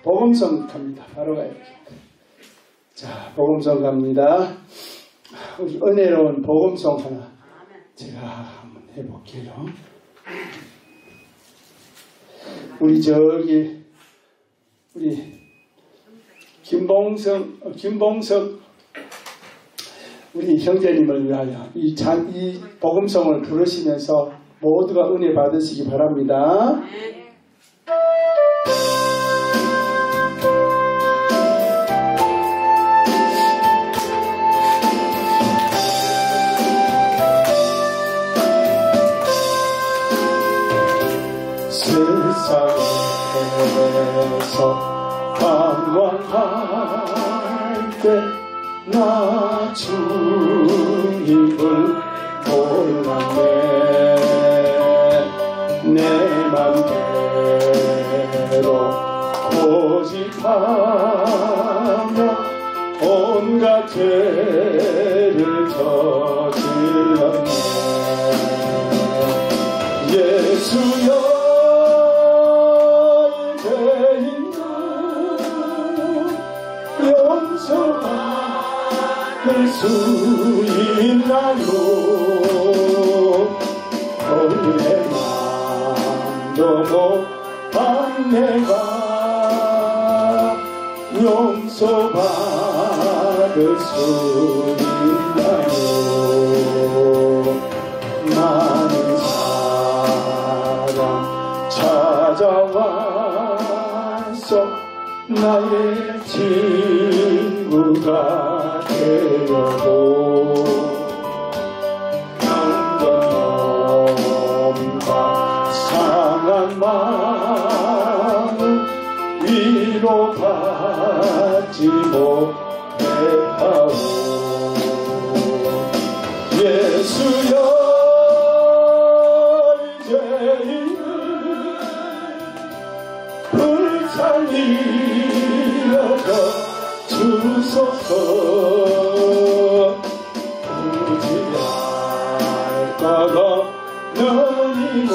복음성 갑니다. 바로 가야겠다. 자, 복음성 갑니다. 우리 은혜로운 복음성 하나 제가 한번 해볼게요. 우리 김봉석 우리 형제님을 위하여 이 복음성을 부르시면서 모두가 은혜 받으시기 바랍니다. 세상에서 방황할 때 나 주님을 몰랐네. 내 맘대로 고집하며 온갖 죄를 저질렀네. 예수여 용서받을 수 있나요? 원래 마음도 못한 내가 용서받을 수 있나요? 많은 사람 찾아와서 나의 친구가 되려고 평범과 상한 마음 위로받지 못했다오. 예수여 이제는 불살리려고 주소서. 굳이 할 것 없느니모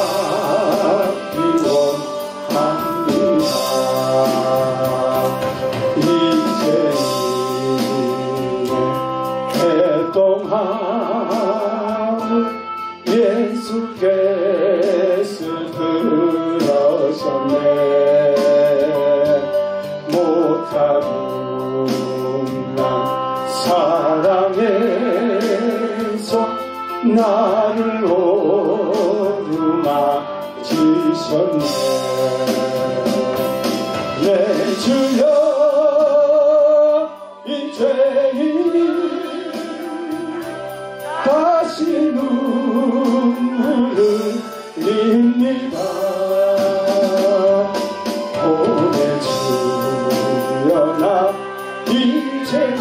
위로받기 원합니다. 이제 애동함을 예수께서 들으셨네. 못하는 사랑에서 나를 오르막지셨네. 내 주여 이제는 다시 눈물을 흘립니다. 보내주여 나 이제는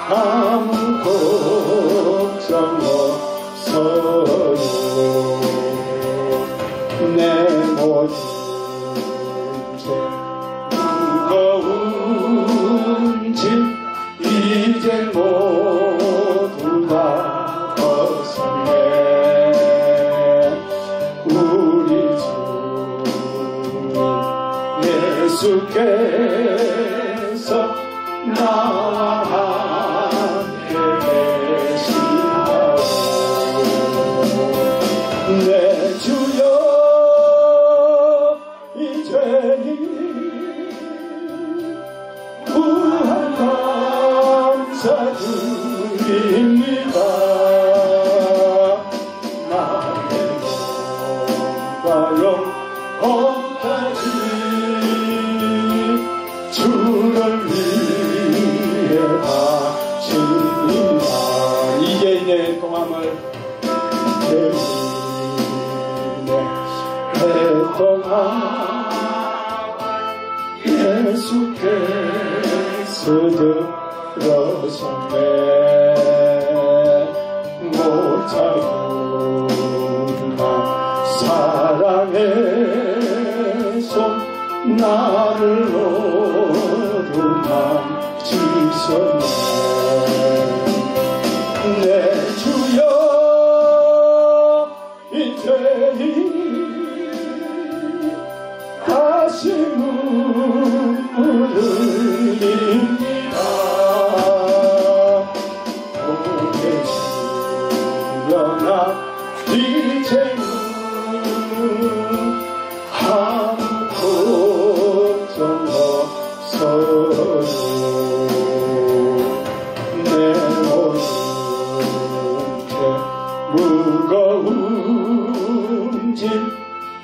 아무 걱정 없어요. 내 모든 죄 무거운 짐 이제 모두 다 벗었네. 우리 주 예수께서 나와 함께 계시나오. 내 주여 이제는 무한 감사드립니다. 나의 몸과 영혼까지 주를 위해 바칩니다. 이제 내 동함을 동함 예수께서 들어섰네. 못하구나 사랑의 손 나를 오르막지셨네. 내 주여 이제는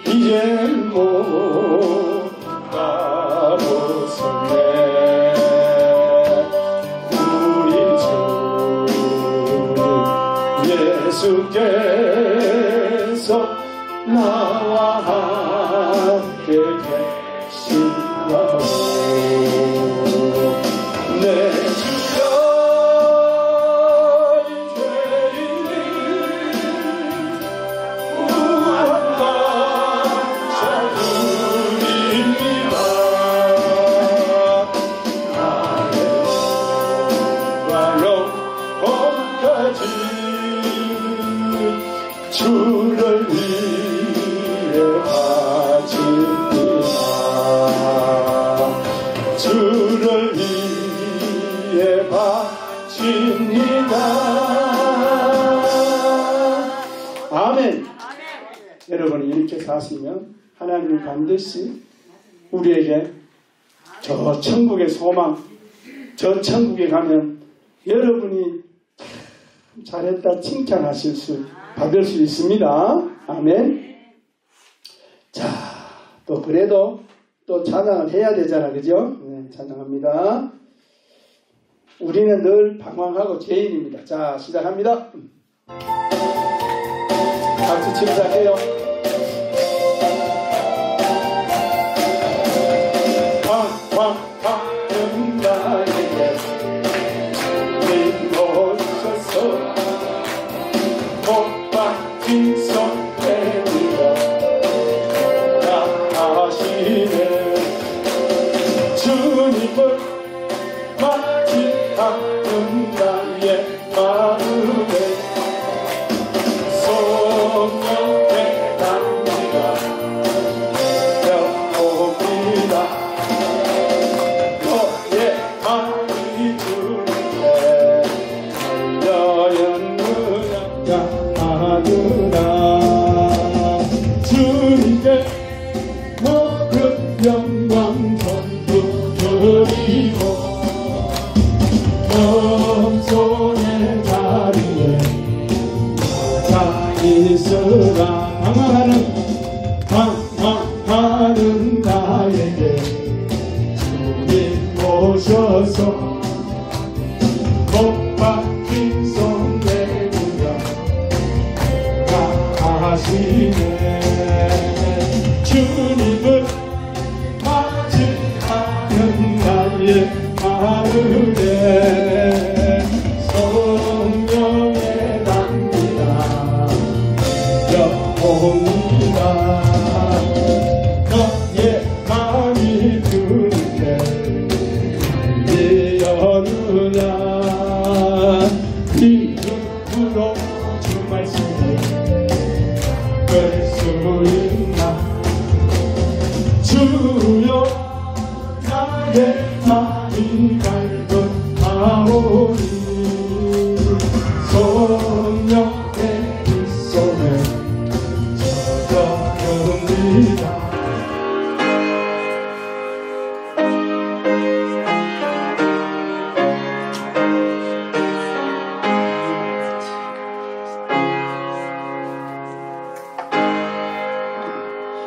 이제 못 가보겠네. 우리 주 예수께서 나와 함께 계시라고 내 주여 죄인이 무한한 자들입니다. 나의 영혼까지 주를 위해 바칩니다. 주를 위해 바칩니다. 아멘. 여러분이 이렇게 사시면 하나님은 반드시 우리에게 저 천국의 소망, 저 천국에 가면 여러분이 잘했다 칭찬하실 받을 수 있습니다. 아멘. 자, 또 그래도 또 찬양을 해야 되잖아, 그죠? 네, 찬양합니다. 우리는 늘 방황하고 죄인입니다. 자, 시작합니다. 박수 치고 시작해요. 방황하는 나에게 주님 오셔서 못 박힌 손 내밀어 나가시네. 주님을 맞이하는 나의 마음에 성령의 단지가 되어옵니다. 너의 마음이 주님께 열렸느냐 하느라 주님께 모든 영광 전부 드리고 겸손의 자리에 자 있으라. 방황하는 나에게 주님 오셔서 못 박힌 손 내밀어 가시네. 주님을 맞이하는 나의 마음에 성령의 단비가 여옵니다. 너의 마음이 주님께 되었느냐. 이름으로 주 말씀을 뺄 수 있나. 주여 나의 마음이 갈급하오니 성령의 빗속에 젖어듭니다.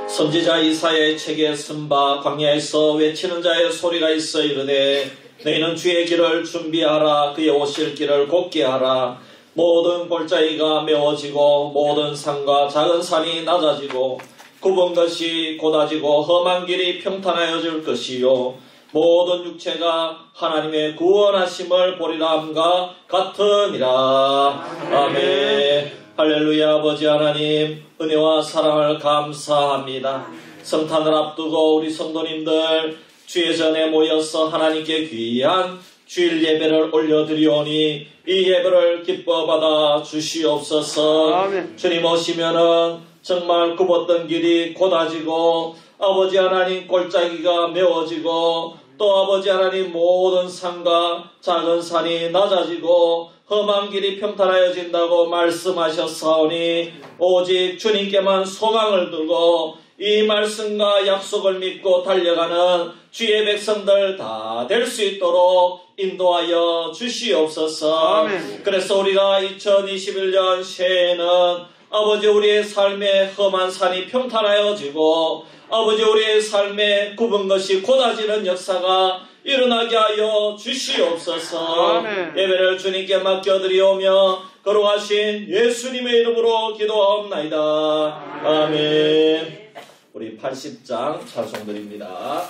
선지자 이사야의 책에 쓴 바 광야에서 외치는 자의 소리가 있어 이르되 너희는 주의 길을 준비하라. 그의 오실 길을 곧게 하라. 모든 골짜기가 메워지고 모든 산과 작은 산이 낮아지고 굽은 것이 곧아지고 험한 길이 평탄하여질 것이요 모든 육체가 하나님의 구원하심을 보리라 함과 같으니라. 아멘. 할렐루야. 아버지 하나님 은혜와 사랑을 감사합니다. 성탄을 앞두고 우리 성도님들 주의 전에 모여서 하나님께 귀한 주일 예배를 올려드리오니 이 예배를 기뻐 받아 주시옵소서. 아멘. 주님 오시면은 정말 굽었던 길이 곧아지고 아버지 하나님 골짜기가 메워지고 또 아버지 하나님 모든 산과 작은 산이 낮아지고 험한 길이 평탄하여진다고 말씀하셨사오니 오직 주님께만 소망을 두고 이 말씀과 약속을 믿고 달려가는 주의 백성들 다 될 수 있도록 인도하여 주시옵소서. 아멘. 그래서 우리가 2021년 새해에는 아버지 우리의 삶의 험한 산이 평탄하여지고 아버지 우리의 삶에 굽은 것이 곧아지는 역사가 일어나게 하여 주시옵소서. 아멘. 예배를 주님께 맡겨드리오며 거룩하신 예수님의 이름으로 기도하옵나이다. 아멘. 우리 80장 찬송드립니다.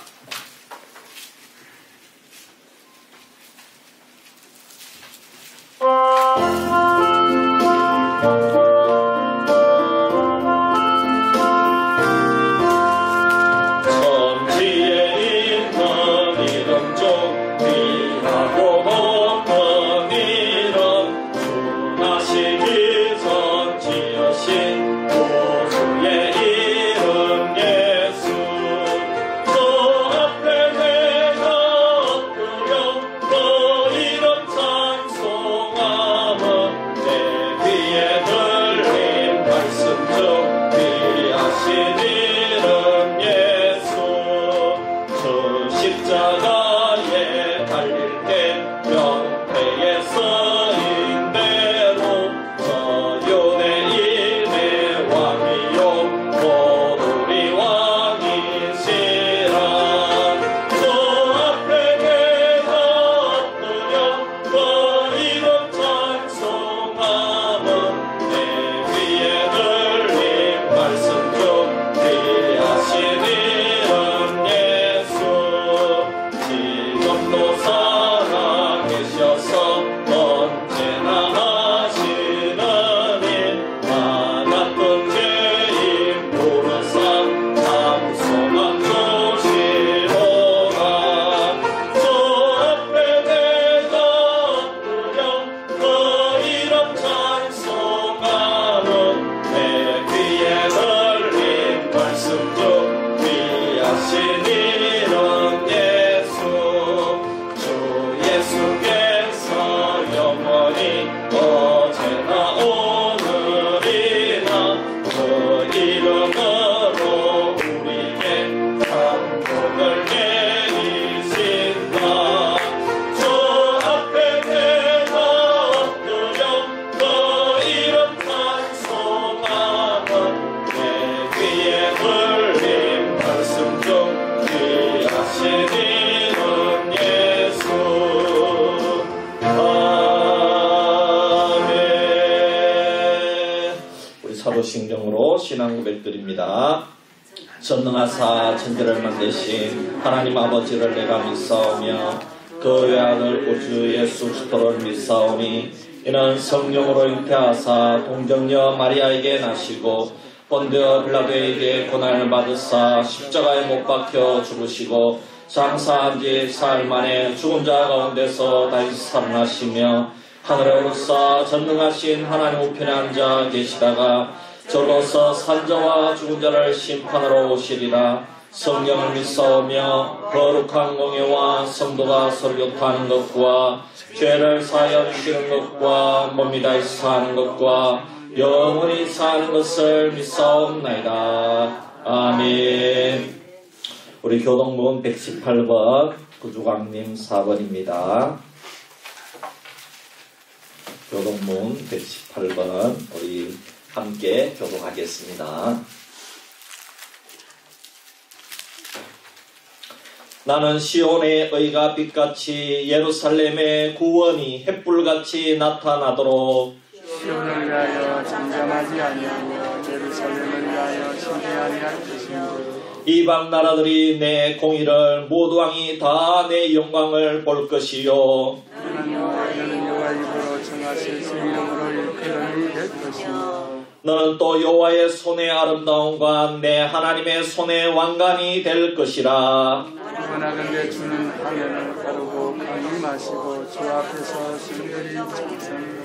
사도신경으로 신앙 고백드립니다. 전능하사 천지를 만드신 하나님 아버지를 내가 믿사오며 그 외아들 구주 예수 그리스도를 믿사오니 이는 성령으로 잉태하사 동정녀 마리아에게 나시고 본디오 빌라도에게 고난을 받으사 십자가에 못 박혀 죽으시고 장사한 지 사흘 만에 죽은 자 가운데서 다시 살아나시며 하늘에 오르사 전능하신 하나님 우편에 앉아 계시다가 저로서 산자와 죽은 자를 심판하러 오시리라. 성령을 믿사오며 거룩한 공예와 성도가 설교하는 것과 죄를 사하여 주시는 것과 몸이 다시 사는 것과 영원히 사는 것을 믿사옵나이다. 아멘. 우리 교동문 118번 구주광님 4번입니다. 교동문 118번 우리 함께 교독하겠습니다. 나는 시온의 의가 빛같이 예루살렘의 구원이 햇불같이 나타나도록 시온을 위하여 잠잠하지 아니하며 예루살렘을 위하여 쉬지 아니할 것이니 이방 나라들이 내 공의를 모두 왕이 다 내 영광을 볼 것이요 너는 여호와 입으로 정하실 수 이름으로 일컬음이 될 것이며 너는 또 여호와의 손의 아름다움과 내 하나님의 손의 왕관이 될 것이라. 원하건대 주는 화면을 가르고 강이 마시고 주 앞에서 신들이 정성을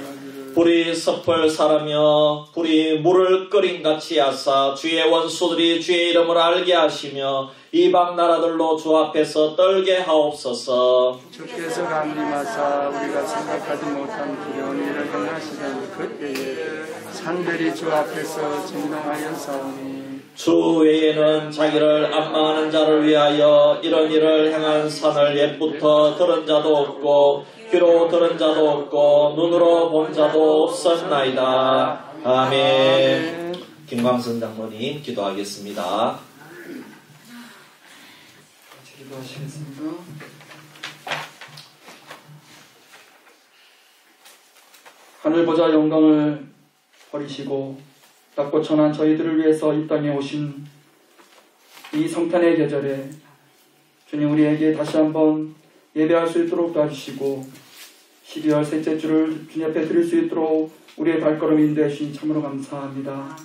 불이 섭을 사라며 불이 물을 끓인같이 하사 주의 원수들이 주의 이름을 알게 하시며 이방 나라들로 주 앞에서 떨게 하옵소서. 주께서 감림하사 우리가 생각하지 못한 두려운 일을 행하시던 그때에 산들이 주 앞에서 진동하여 싸우니 주 외에는 자기를 안망하는 자를 위하여 이런 일을 행한 산을 옛부터 들은 자도 없고 귀로 들은 자도 없고 눈으로 본 자도 없었나이다. 아멘. 김광선 장로님 기도하겠습니다. 기도하시겠습니다. 하늘 보자 영광을 버리시고 낮고 천한 저희들을 위해서 이 땅에 오신 이 성탄의 계절에 주님 우리에게 다시 한번 예배할 수 있도록 도와주시고 12월 셋째 주를 주님 앞에 드릴 수 있도록 우리의 발걸음 인도해 주시니 참으로 감사합니다.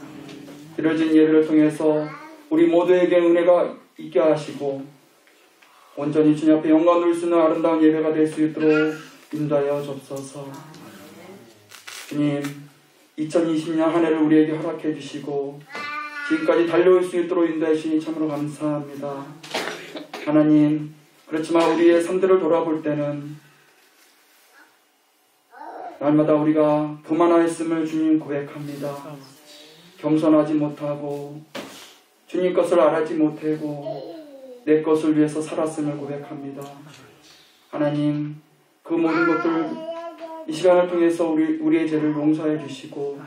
드려진 예배를 통해서 우리 모두에게 은혜가 있게 하시고 온전히 주님 앞에 영광 누릴 수 있는 아름다운 예배가 될 수 있도록 인도하여 주옵소서. 주님 2020년 한 해를 우리에게 허락해 주시고 지금까지 달려올 수 있도록 인도해 주시니 참으로 감사합니다. 하나님 그렇지만 우리의 삶들을 돌아볼 때는 날마다 우리가 교만하였음을 주님 고백합니다. 겸손하지 못하고 주님 것을 알지 못하고 내 것을 위해서 살았음을 고백합니다. 하나님 그 모든 것들 이 시간을 통해서 우리의 죄를 용서해 주시고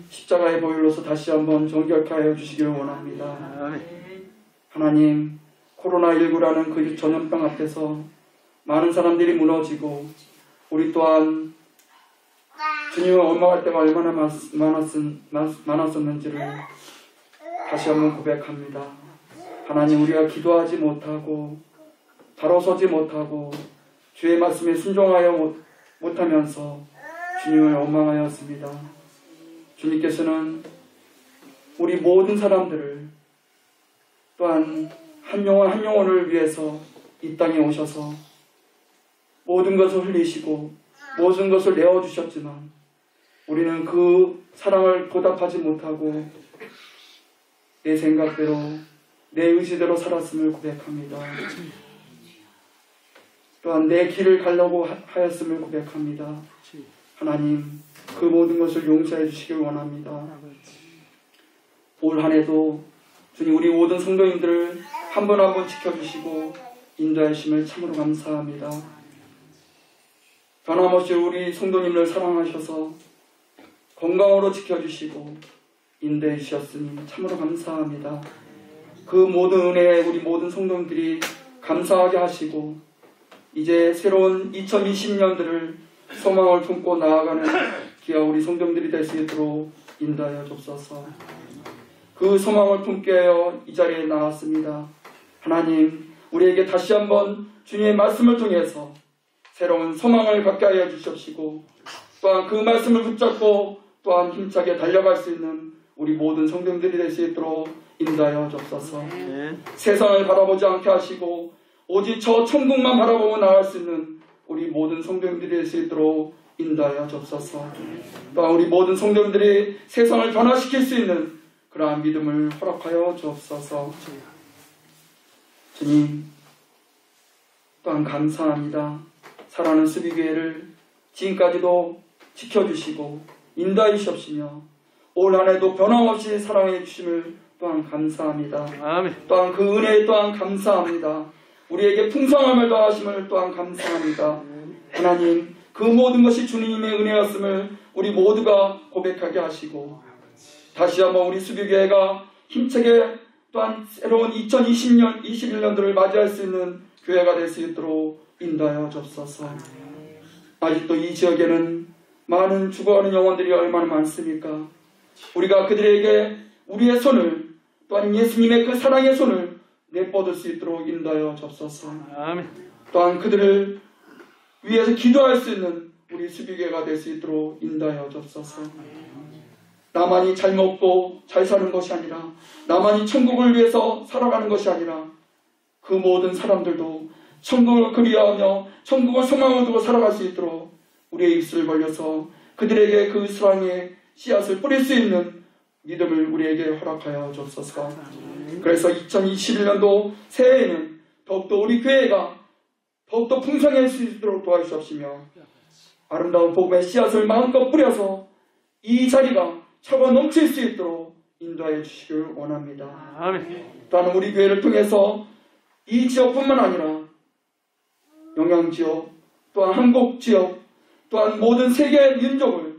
십자가의 보혈로서 다시 한번 정결케 하여 주시기를 원합니다. 하나님 코로나19라는 그 전염병 앞에서 많은 사람들이 무너지고 우리 또한 주님을 원망할 때가 얼마나 많았었는지를 다시 한번 고백합니다. 하나님 우리가 기도하지 못하고 바로 서지 못하고 주의 말씀에 순종하여 못하면서 주님을 원망하였습니다. 주님께서는 우리 모든 사람들을 또한 한 영혼 한 영혼을 위해서 이 땅에 오셔서 모든 것을 흘리시고 모든 것을 내어주셨지만 우리는 그 사랑을 보답하지 못하고 내 생각대로 내 의지대로 살았음을 고백합니다. 또한 내 길을 가려고 하였음을 고백합니다. 하나님 그 모든 것을 용서해 주시길 원합니다. 올 한 해도 주님 우리 모든 성도님들을 한 분 한 분 지켜주시고 인도해 주심을 참으로 감사합니다. 변함없이 우리 성도님을 사랑하셔서 건강으로 지켜주시고 인도해 주셨으니 참으로 감사합니다. 그 모든 은혜에 우리 모든 성도님들이 감사하게 하시고 이제 새로운 2020년들을 소망을 품고 나아가는 귀한 우리 성도님들이 될 수 있도록 인도하여 주옵소서. 그 소망을 품게 하여 이 자리에 나왔습니다. 하나님 우리에게 다시 한번 주님의 말씀을 통해서 새로운 소망을 갖게 하여 주시옵시고 또한 그 말씀을 붙잡고 또한 힘차게 달려갈 수 있는 우리 모든 성도님들이 될 수 있도록 인도하여 주옵소서. 세상을 바라보지 않게 하시고 오직 저 천국만 바라보고 나갈 수 있는 우리 모든 성도님들이 될 수 있도록 인도하여 주옵소서. 또한 우리 모든 성도님들이 세상을 변화시킬 수 있는 그러한 믿음을 허락하여 주옵소서. 주님 또한 감사합니다. 사랑하는 수비교회를 지금까지도 지켜주시고 인도해 주시옵시며 올 한 해도 변함없이 사랑해 주심을 또한 감사합니다. 아멘. 또한 그 은혜에 또한 감사합니다. 우리에게 풍성함을 더하심을 또한 감사합니다. 하나님 그 모든 것이 주님의 은혜였음을 우리 모두가 고백하게 하시고 다시 한번 우리 수비교회가 힘차게 또한 새로운 2020년, 21년도를 맞이할 수 있는 교회가 될 수 있도록 인도하여 주옵소서. 아직도 이 지역에는 많은 죽어가는 영혼들이 얼마나 많습니까? 우리가 그들에게 우리의 손을 또한 예수님의 그 사랑의 손을 내뻗을 수 있도록 인도하여 주옵소서. 또한 그들을 위해서 기도할 수 있는 우리 수비교회가 될 수 있도록 인도하여 주옵소서. 나만이 잘 먹고 잘 사는 것이 아니라 나만이 천국을 위해서 살아가는 것이 아니라 그 모든 사람들도 천국을 그리하며 천국을 소망을 두고 살아갈 수 있도록 우리의 입술을 벌려서 그들에게 그 사랑의 씨앗을 뿌릴 수 있는 믿음을 우리에게 허락하여 주옵소서. 그래서 2021년도 새해에는 더욱더 우리 교회가 더욱더 풍성할 수 있도록 도와주시옵시며 아름다운 복음의 씨앗을 마음껏 뿌려서 이 자리가 차고 넘칠 수 있도록 인도하여 주시길 원합니다. 아멘. 또한 우리 교회를 통해서 이 지역뿐만 아니라 영양지역 또한 한국지역 또한 모든 세계 민족을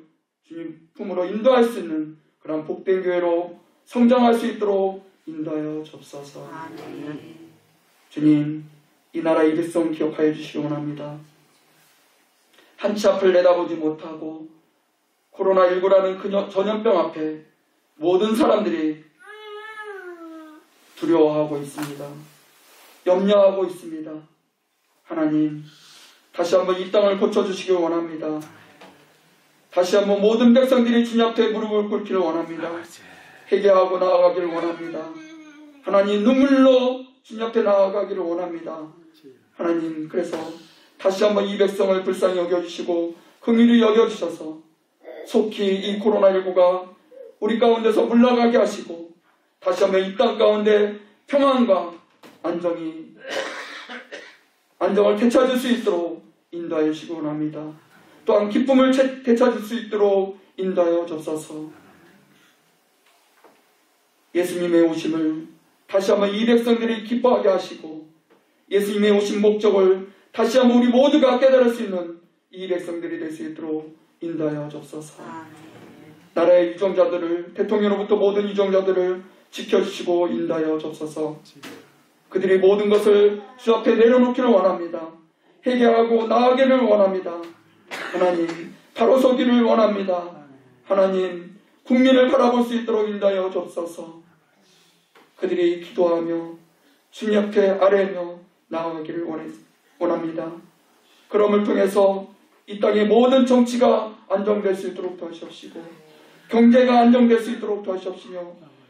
주님 품으로 인도할 수 있는 그런 복된 교회로 성장할 수 있도록 인도하여 주옵소서. 주님, 이 나라의 백성 기억하여 주시기 원합니다. 한치 앞을 내다보지 못하고 코로나19라는 그 전염병 앞에 모든 사람들이 두려워하고 있습니다. 염려하고 있습니다. 하나님, 다시 한번 이 땅을 고쳐주시길 원합니다. 다시 한번 모든 백성들이 주님 앞에 무릎을 꿇기를 원합니다. 회개하고 나아가기를 원합니다. 하나님, 눈물로 주님 앞에 나아가기를 원합니다. 하나님, 그래서 다시 한번 이 백성을 불쌍히 여겨주시고 긍휼히 여겨주셔서 속히 이 코로나19가 우리 가운데서 물러가게 하시고 다시 한번 이 땅 가운데 평안과 안정을 되찾을 수 있도록 인도하여 주시기 원합니다. 또한 기쁨을 되찾을 수 있도록 인도하여 주옵소서. 예수님의 오심을 다시 한번 이 백성들이 기뻐하게 하시고 예수님의 오신 목적을 다시 한번 우리 모두가 깨달을 수 있는 이 백성들이 될 수 있도록 인도하여 주옵소서. 나라의 유정자들을, 대통령으로부터 모든 유정자들을 지켜주시고 인도하여 주옵소서. 그들이 모든 것을 주 앞에 내려놓기를 원합니다. 회개하고 나아가기를 원합니다. 하나님, 바로 서기를 원합니다. 하나님, 국민을 바라볼 수 있도록 인도하여 주옵소서. 그들이 기도하며 주님 앞에 아뢰며 나아가기를 원합니다. 그럼을 통해서 이 땅의 모든 정치가 안정될 수 있도록 도와주시고 경제가 안정될 수 있도록 도와주시며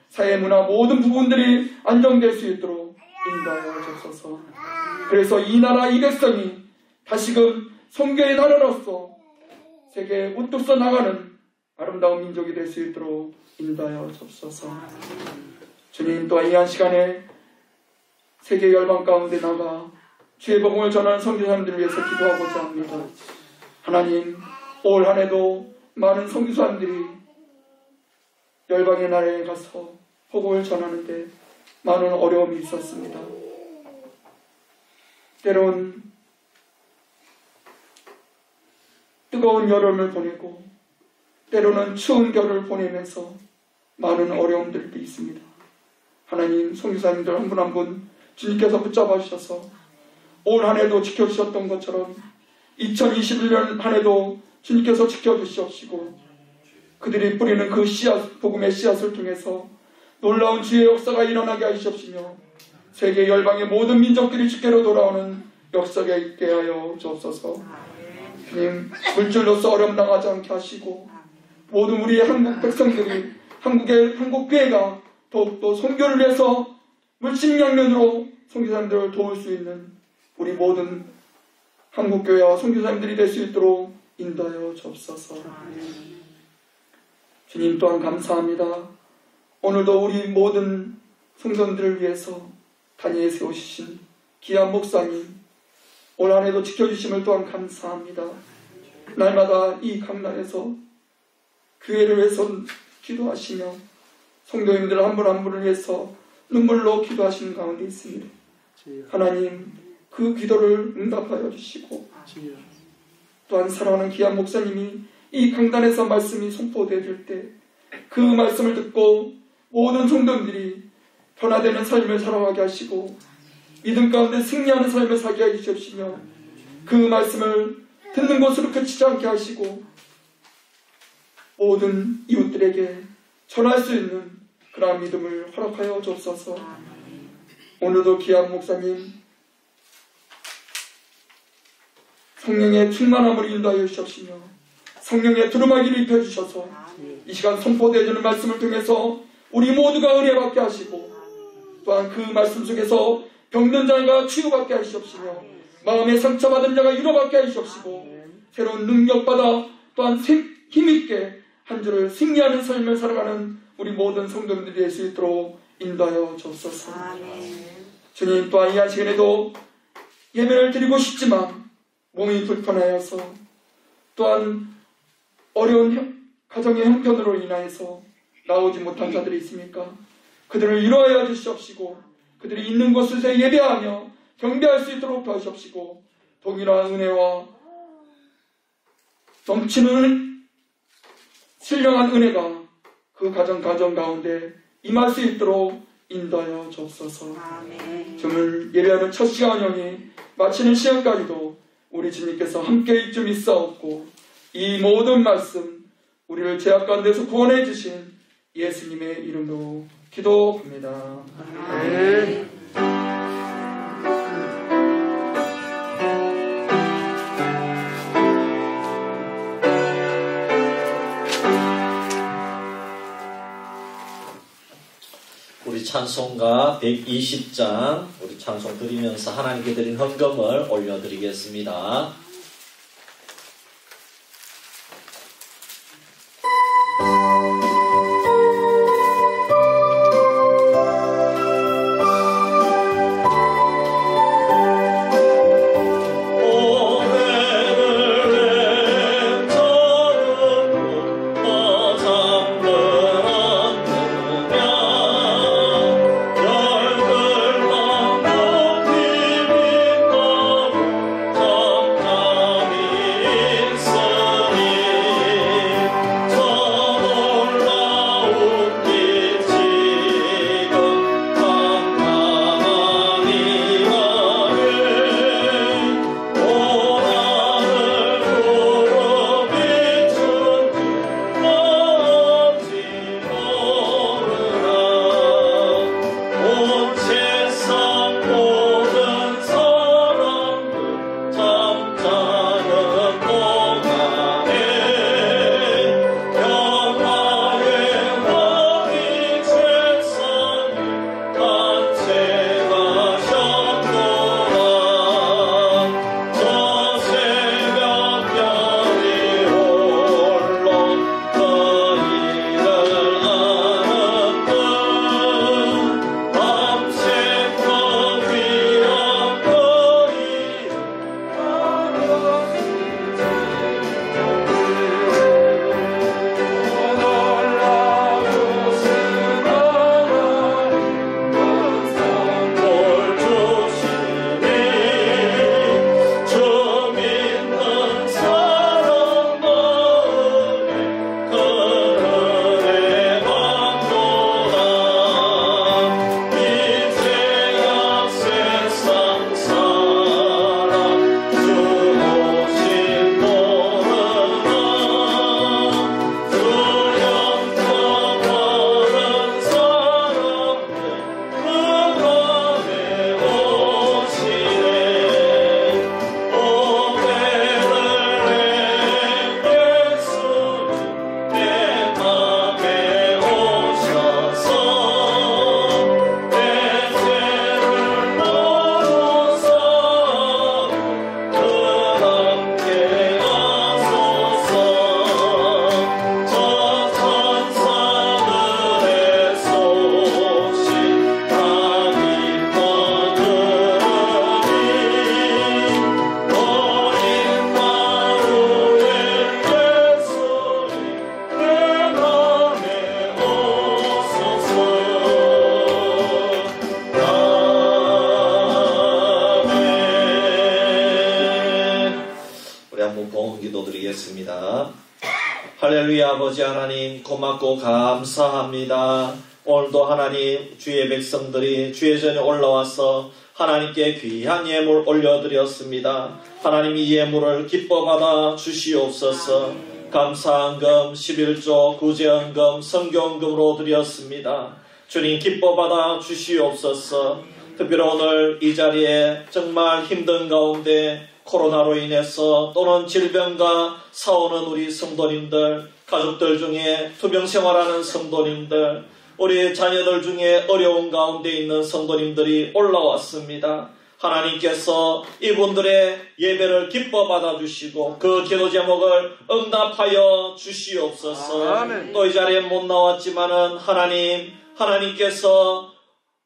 사회문화 모든 부분들이 안정될 수 있도록 인도하여 주옵소서. 그래서 이 나라 이 백성이 다시금 선교의 나라로서 세계에 우뚝 서 나가는 아름다운 민족이 될 수 있도록 인도하여 주옵소서. 주님, 또한 이 한 시간에 세계 열방 가운데 나가 주의 복음을 전하는 선교사님들을 위해서 기도하고자 합니다. 하나님, 올 한 해도 많은 선교사님들이 열방의 나라에 가서 복음을 전하는데 많은 어려움이 있었습니다. 때론 뜨거운 여름을 보내고 때로는 추운 겨울을 보내면서 많은 어려움들도 있습니다. 하나님, 선교사님들 한 분 한 분 주님께서 붙잡아 주셔서 올 한 해도 지켜주셨던 것처럼 2021년 한 해도 주님께서 지켜주시옵시고 그들이 뿌리는 그 씨앗, 복음의 씨앗을 통해서 놀라운 주의 역사가 일어나게 하시옵시며 세계 열방의 모든 민족들이 주께로 돌아오는 역사가 있게 하여 주옵소서. 주님, 물질로서 어려움 당하지 않게 하시고 모든 우리의 한국 백성들이 한국 교회가 더욱더 선교를 위해서 물심양면으로 선교사님들을 도울 수 있는 우리 모든 한국교회와 선교사님들이 될 수 있도록 인도하여 주옵소서. 주님, 또한 감사합니다. 오늘도 우리 모든 성도들을 위해서 단위에 세우신 귀한 목사님 올 한 해도 지켜주심을 또한 감사합니다. 날마다 이 강단에서 교회를 위해서 기도하시며 성도님들 한 분 한 분을 위해서 눈물로 기도하시는 가운데 있습니다. 하나님, 그 기도를 응답하여 주시고 또한 사랑하는 귀한 목사님이 이 강단에서 말씀이 선포되어질 때 그 말씀을 듣고 모든 성도들이 변화되는 삶을 살아가게 하시고 믿음 가운데 승리하는 삶을 살게 해 주시옵시며 그 말씀을 듣는 것으로 그치지 않게 하시고 모든 이웃들에게 전할 수 있는 그러한 믿음을 허락하여 주옵소서. 오늘도 귀한 목사님 성령의 충만함을 인도하여 주시옵시며 성령의 두루마기를 입혀주셔서 이 시간 선포되어지는 말씀을 통해서 우리 모두가 은혜받게 하시고 또한 그 말씀 속에서 병든 자가 치유받게 하시옵시며 마음에 상처받은 자가 위로받게 하시옵시고 새로운 능력받아 또한 힘있게 한 주를 승리하는 삶을 살아가는 우리 모든 성도님들이 될 수 있도록 인도하여 주옵소서. 주님, 또한 이 한 시간에도 예배를 드리고 싶지만 몸이 불편하여서 또한 어려운 가정의 형편으로 인하여서 나오지 못한 자들이 있습니까? 그들을 위로하여 주시옵시고 그들이 있는 곳에서 예배하며 경배할 수 있도록 도와주시옵시고 동일한 은혜와 넘치는 신령한 은혜가 그 가정 가운데 임할 수 있도록 인도하여 주옵소서. 주를 예배하는 첫 시간이 마치는 시간까지도 우리 주님께서 함께 좀 있사옵고 이 모든 말씀 우리를 죄악 가운데서 구원해 주신 예수님의 이름으로 기도합니다. 아멘. 우리 찬송가 120장 우리 찬송 드리면서 하나님께 드린 헌금을 올려드리겠습니다. 할렐루야. 아버지 하나님 고맙고 감사합니다. 오늘도 하나님 주의 백성들이 주의 전에 올라와서 하나님께 귀한 예물 올려드렸습니다. 하나님 이 예물을 기뻐 받아 주시옵소서. 감사헌금 11조 구제헌금 성경금으로 드렸습니다. 주님 기뻐 받아 주시옵소서. 특별히 오늘 이 자리에 정말 힘든 가운데 코로나로 인해서 또는 질병과 싸우는 우리 성도님들, 가족들 중에 투병 생활하는 성도님들, 우리 자녀들 중에 어려운 가운데 있는 성도님들이 올라왔습니다. 하나님께서 이분들의 예배를 기뻐 받아주시고 그 기도 제목을 응답하여 주시옵소서. 또 이 자리에 못 나왔지만은 하나님께서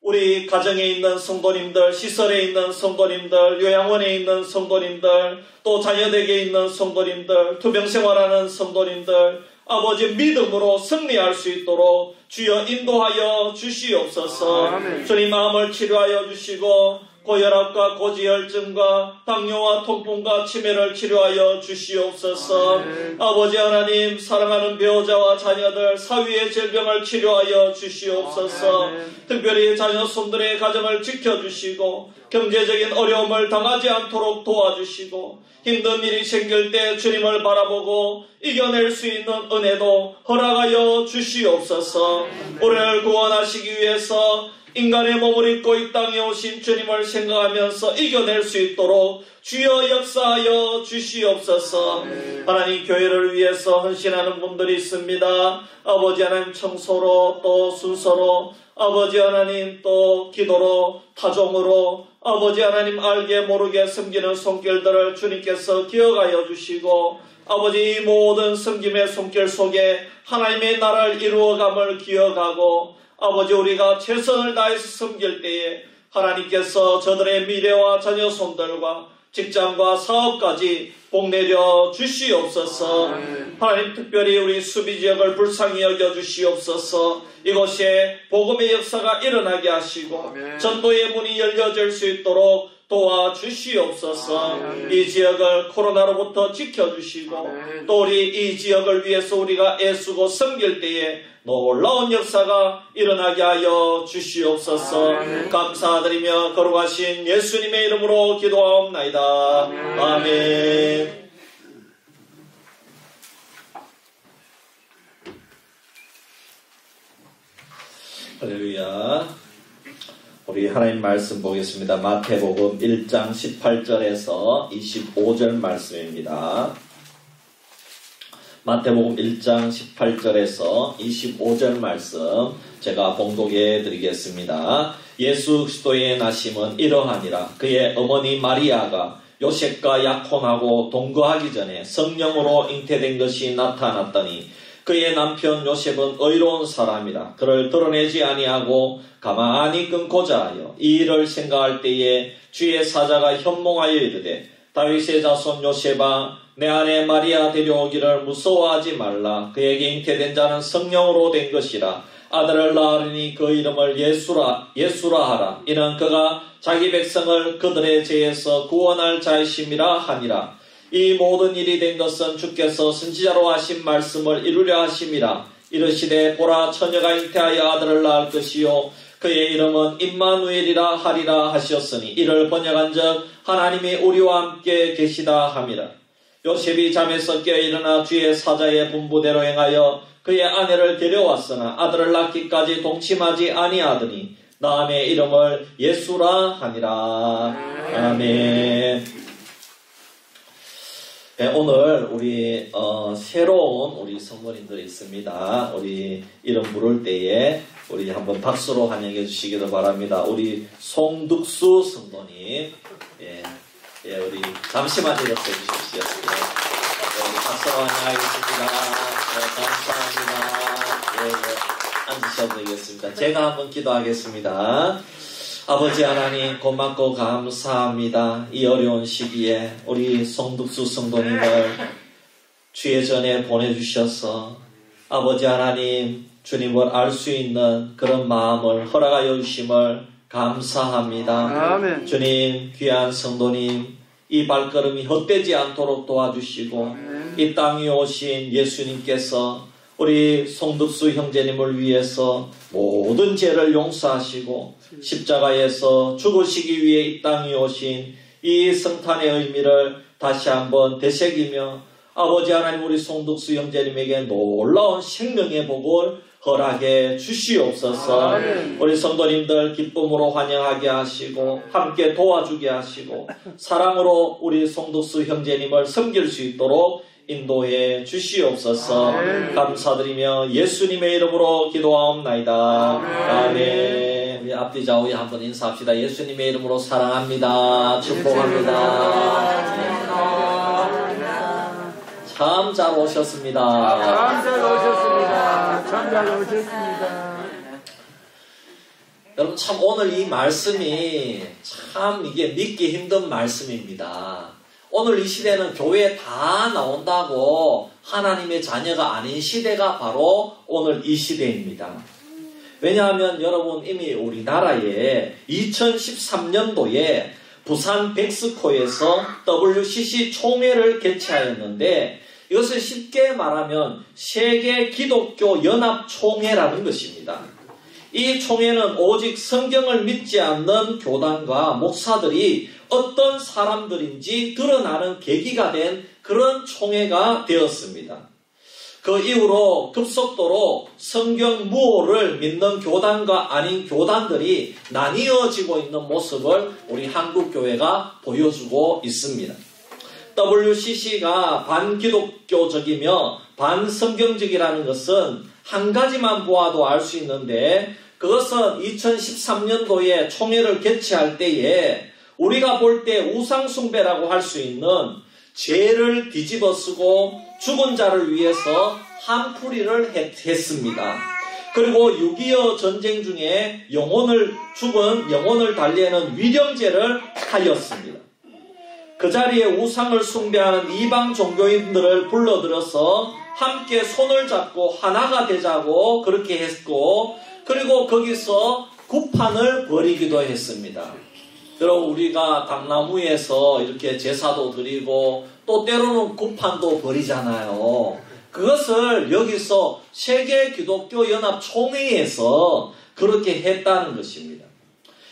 우리 가정에 있는 성도님들, 시설에 있는 성도님들, 요양원에 있는 성도님들, 또 자녀에게 있는 성도님들, 투병생활하는 성도님들, 아버지 믿음으로 승리할 수 있도록 주여 인도하여 주시옵소서. 주님 마음을 치료하여 주시고 고혈압과 고지혈증과 당뇨와 통풍과 치매를 치료하여 주시옵소서. 아버지 하나님, 사랑하는 배우자와 자녀들 사위의 질병을 치료하여 주시옵소서. 특별히 자녀손들의 가정을 지켜주시고 경제적인 어려움을 당하지 않도록 도와주시고 힘든 일이 생길 때 주님을 바라보고 이겨낼 수 있는 은혜도 허락하여 주시옵소서. 우리를 구원하시기 위해서 인간의 몸을 입고 이 땅에 오신 주님을 생각하면서 이겨낼 수 있도록 주여 역사하여 주시옵소서. 하나님, 교회를 위해서 헌신하는 분들이 있습니다. 아버지 하나님, 청소로 또 순서로, 아버지 하나님 또 기도로 타종으로, 아버지 하나님 알게 모르게 섬기는 손길들을 주님께서 기억하여 주시고, 아버지 이 모든 섬김의 손길 속에 하나님의 나라를 이루어감을 기억하고, 아버지 우리가 최선을 다해서 섬길 때에 하나님께서 저들의 미래와 자녀손들과 직장과 사업까지 복내려 주시옵소서. 하나님, 특별히 우리 수비지역을 불쌍히 여겨주시옵소서. 이곳에 복음의 역사가 일어나게 하시고 전도의 문이 열려질 수 있도록 도와주시옵소서. 이 지역을 코로나로부터 지켜주시고 또 우리 이 지역을 위해서 우리가 애쓰고 섬길 때에 놀라운 역사가 일어나게 하여 주시옵소서. 감사드리며 거룩하신 예수님의 이름으로 기도하옵나이다. 아멘. 할렐루야. 우리 하나님 말씀 보겠습니다. 마태복음 1장 18절에서 25절 말씀입니다. 마태복음 1장 18절에서 25절 말씀 제가 봉독해 드리겠습니다. 예수 그리스도의 나심은 이러하니라. 그의 어머니 마리아가 요셉과 약혼하고 동거하기 전에 성령으로 잉태된 것이 나타났더니 그의 남편 요셉은 의로운 사람이라 그를 드러내지 아니하고 가만히 끊고자 하여 이 일을 생각할 때에 주의 사자가 현몽하여 이르되 다윗의 자손 요셉아, 내 아내 마리아 데려오기를 무서워하지 말라. 그에게 잉태된 자는 성령으로 된 것이라. 아들을 낳으리니 그 이름을 예수라 하라. 이는 그가 자기 백성을 그들의 죄에서 구원할 자이심이라 하니라. 이 모든 일이 된 것은 주께서 선지자로 하신 말씀을 이루려 하심이라. 이르시되 보라, 처녀가 잉태하여 아들을 낳을 것이요 그의 이름은 임마누엘이라 하리라 하셨으니 이를 번역한즉 하나님이 우리와 함께 계시다 함이라. 요셉이 잠에서 깨어 일어나 주의 사자의 분부대로 행하여 그의 아내를 데려왔으나 아들을 낳기까지 동침하지 아니하더니 다음에 이름을 예수라 하니라. 아멘. 네, 오늘 우리 새로운 우리 성도님들이 있습니다. 우리 이름 부를 때에 우리 한번 박수로 환영해 주시기를 바랍니다. 우리 송득수 성도님, 우리 잠시만 일어서 주십시오. 우리 박수로 환영하겠습니다. 감사합니다. 앉으셔도 되겠습니다. 제가 한번 기도하겠습니다. 아버지 하나님, 고맙고 감사합니다. 이 어려운 시기에 우리 송득수 성도님을 주의 전에 보내주셔서 아버지 하나님, 주님을 알 수 있는 그런 마음을 허락하여 주심을 감사합니다. 아멘. 주님, 귀한 성도님, 이 발걸음이 헛되지 않도록 도와주시고 이 땅에 오신 예수님께서 우리 송득수 형제님을 위해서 모든 죄를 용서하시고 십자가에서 죽으시기 위해 이 땅에 오신 이 성탄의 의미를 다시 한번 되새기며 아버지 하나님, 우리 송득수 형제님에게 놀라운 생명의 복을 허락해 주시옵소서. 아멘. 우리 성도님들 기쁨으로 환영하게 하시고 함께 도와주게 하시고 사랑으로 우리 송득수 형제님을 섬길 수 있도록 인도해 주시옵소서. 아멘. 감사드리며 예수님의 이름으로 기도하옵나이다. 아멘. 우리 앞뒤 좌우에 한번 인사합시다. 예수님의 이름으로 사랑합니다. 축복합니다. 참 잘 오셨습니다. 참 잘 오셨습니다. 참 잘 오셨습니다. 여러분, 참 오늘 이 말씀이 참 이게 믿기 힘든 말씀입니다. 오늘 이 시대는 교회에 다 나온다고 하나님의 자녀가 아닌 시대가 바로 오늘 이 시대입니다. 왜냐하면 여러분 이미 우리나라에 2013년도에 부산 백스코에서 WCC 총회를 개최하였는데 이것을 쉽게 말하면 세계 기독교 연합 총회라는 것입니다. 이 총회는 오직 성경을 믿지 않는 교단과 목사들이 어떤 사람들인지 드러나는 계기가 된 그런 총회가 되었습니다. 그 이후로 급속도로 성경 무호를 믿는 교단과 아닌 교단들이 나뉘어지고 있는 모습을 우리 한국교회가 보여주고 있습니다. WCC가 반기독교적이며 반성경적이라는 것은 한 가지만 보아도 알 수 있는데 그것은 2013년도에 총회를 개최할 때에 우리가 볼 때 우상숭배라고 할 수 있는 죄를 뒤집어쓰고 죽은 자를 위해서 한풀이를 했습니다. 그리고 6.25 전쟁 중에 죽은 영혼을 달래는 위령제를 하였습니다. 그 자리에 우상을 숭배하는 이방 종교인들을 불러들여서 함께 손을 잡고 하나가 되자고 그렇게 했고 그리고 거기서 구판을 벌이기도 했습니다. 여러분 우리가 당나무에서 이렇게 제사도 드리고 또 때로는 구판도 벌이잖아요. 그것을 여기서 세계 기독교 연합 총회에서 그렇게 했다는 것입니다.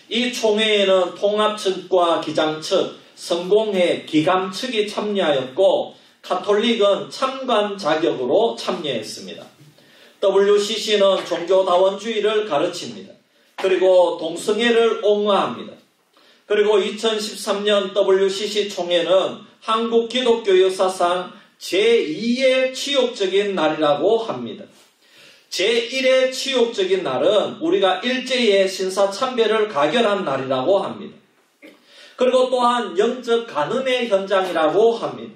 이 총회에는 통합 측과 기장 측, 성공회, 기감 측이 참여하였고 카톨릭은 참관 자격으로 참여했습니다. WCC는 종교다원주의를 가르칩니다. 그리고 동성애를 옹호합니다. 그리고 2013년 WCC 총회는 한국 기독교 역사상 제2의 치욕적인 날이라고 합니다. 제1의 치욕적인 날은 우리가 일제의 신사참배를 가결한 날이라고 합니다. 그리고 또한 영적 간음의 현장이라고 합니다.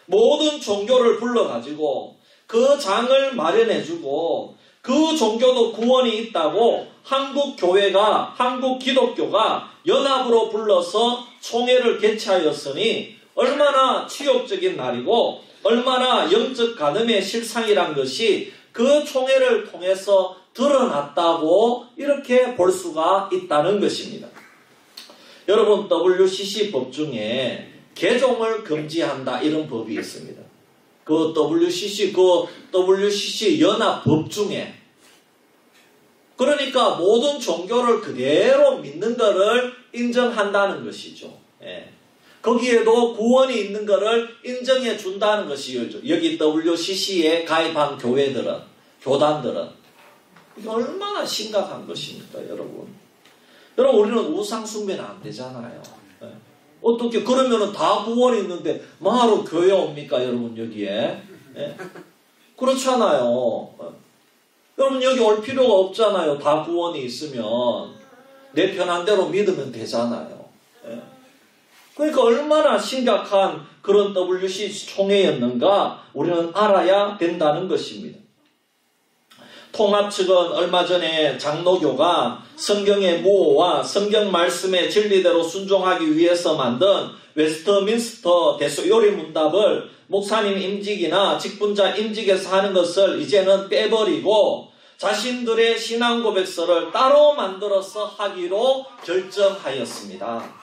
모든 종교를 불러가지고 그 장을 마련해주고 그 종교도 구원이 있다고 한국 교회가, 한국 기독교가 연합으로 불러서 총회를 개최하였으니 얼마나 치욕적인 날이고 얼마나 영적 간음의 실상이란 것이 그 총회를 통해서 드러났다고 이렇게 볼 수가 있다는 것입니다. 여러분 WCC 법 중에 개종을 금지한다 이런 법이 있습니다. 그 WCC 연합 법 중에 그러니까 모든 종교를 그대로 믿는 것을 인정한다는 것이죠. 예. 거기에도 구원이 있는 것을 인정해 준다는 것이죠. 여기 WCC에 가입한 교단들은 이게 얼마나 심각한 것입니까, 여러분? 여러분 우리는 우상숭배는 안 되잖아요. 예. 어떻게 그러면은 다 구원이 있는데 뭐하러 교회 옵니까, 여러분 여기에? 예. 그렇잖아요. 여러분 여기 올 필요가 없잖아요. 다 구원이 있으면 내 편한 대로 믿으면 되잖아요. 예. 그러니까 얼마나 심각한 그런 WCC 총회였는가 우리는 알아야 된다는 것입니다. 통합 측은 얼마 전에 장로교가 성경의 무호와 성경 말씀의 진리대로 순종하기 위해서 만든 웨스트민스터 대소요리 문답을 목사님 임직이나 직분자 임직에서 하는 것을 이제는 빼버리고 자신들의 신앙 고백서를 따로 만들어서 하기로 결정하였습니다.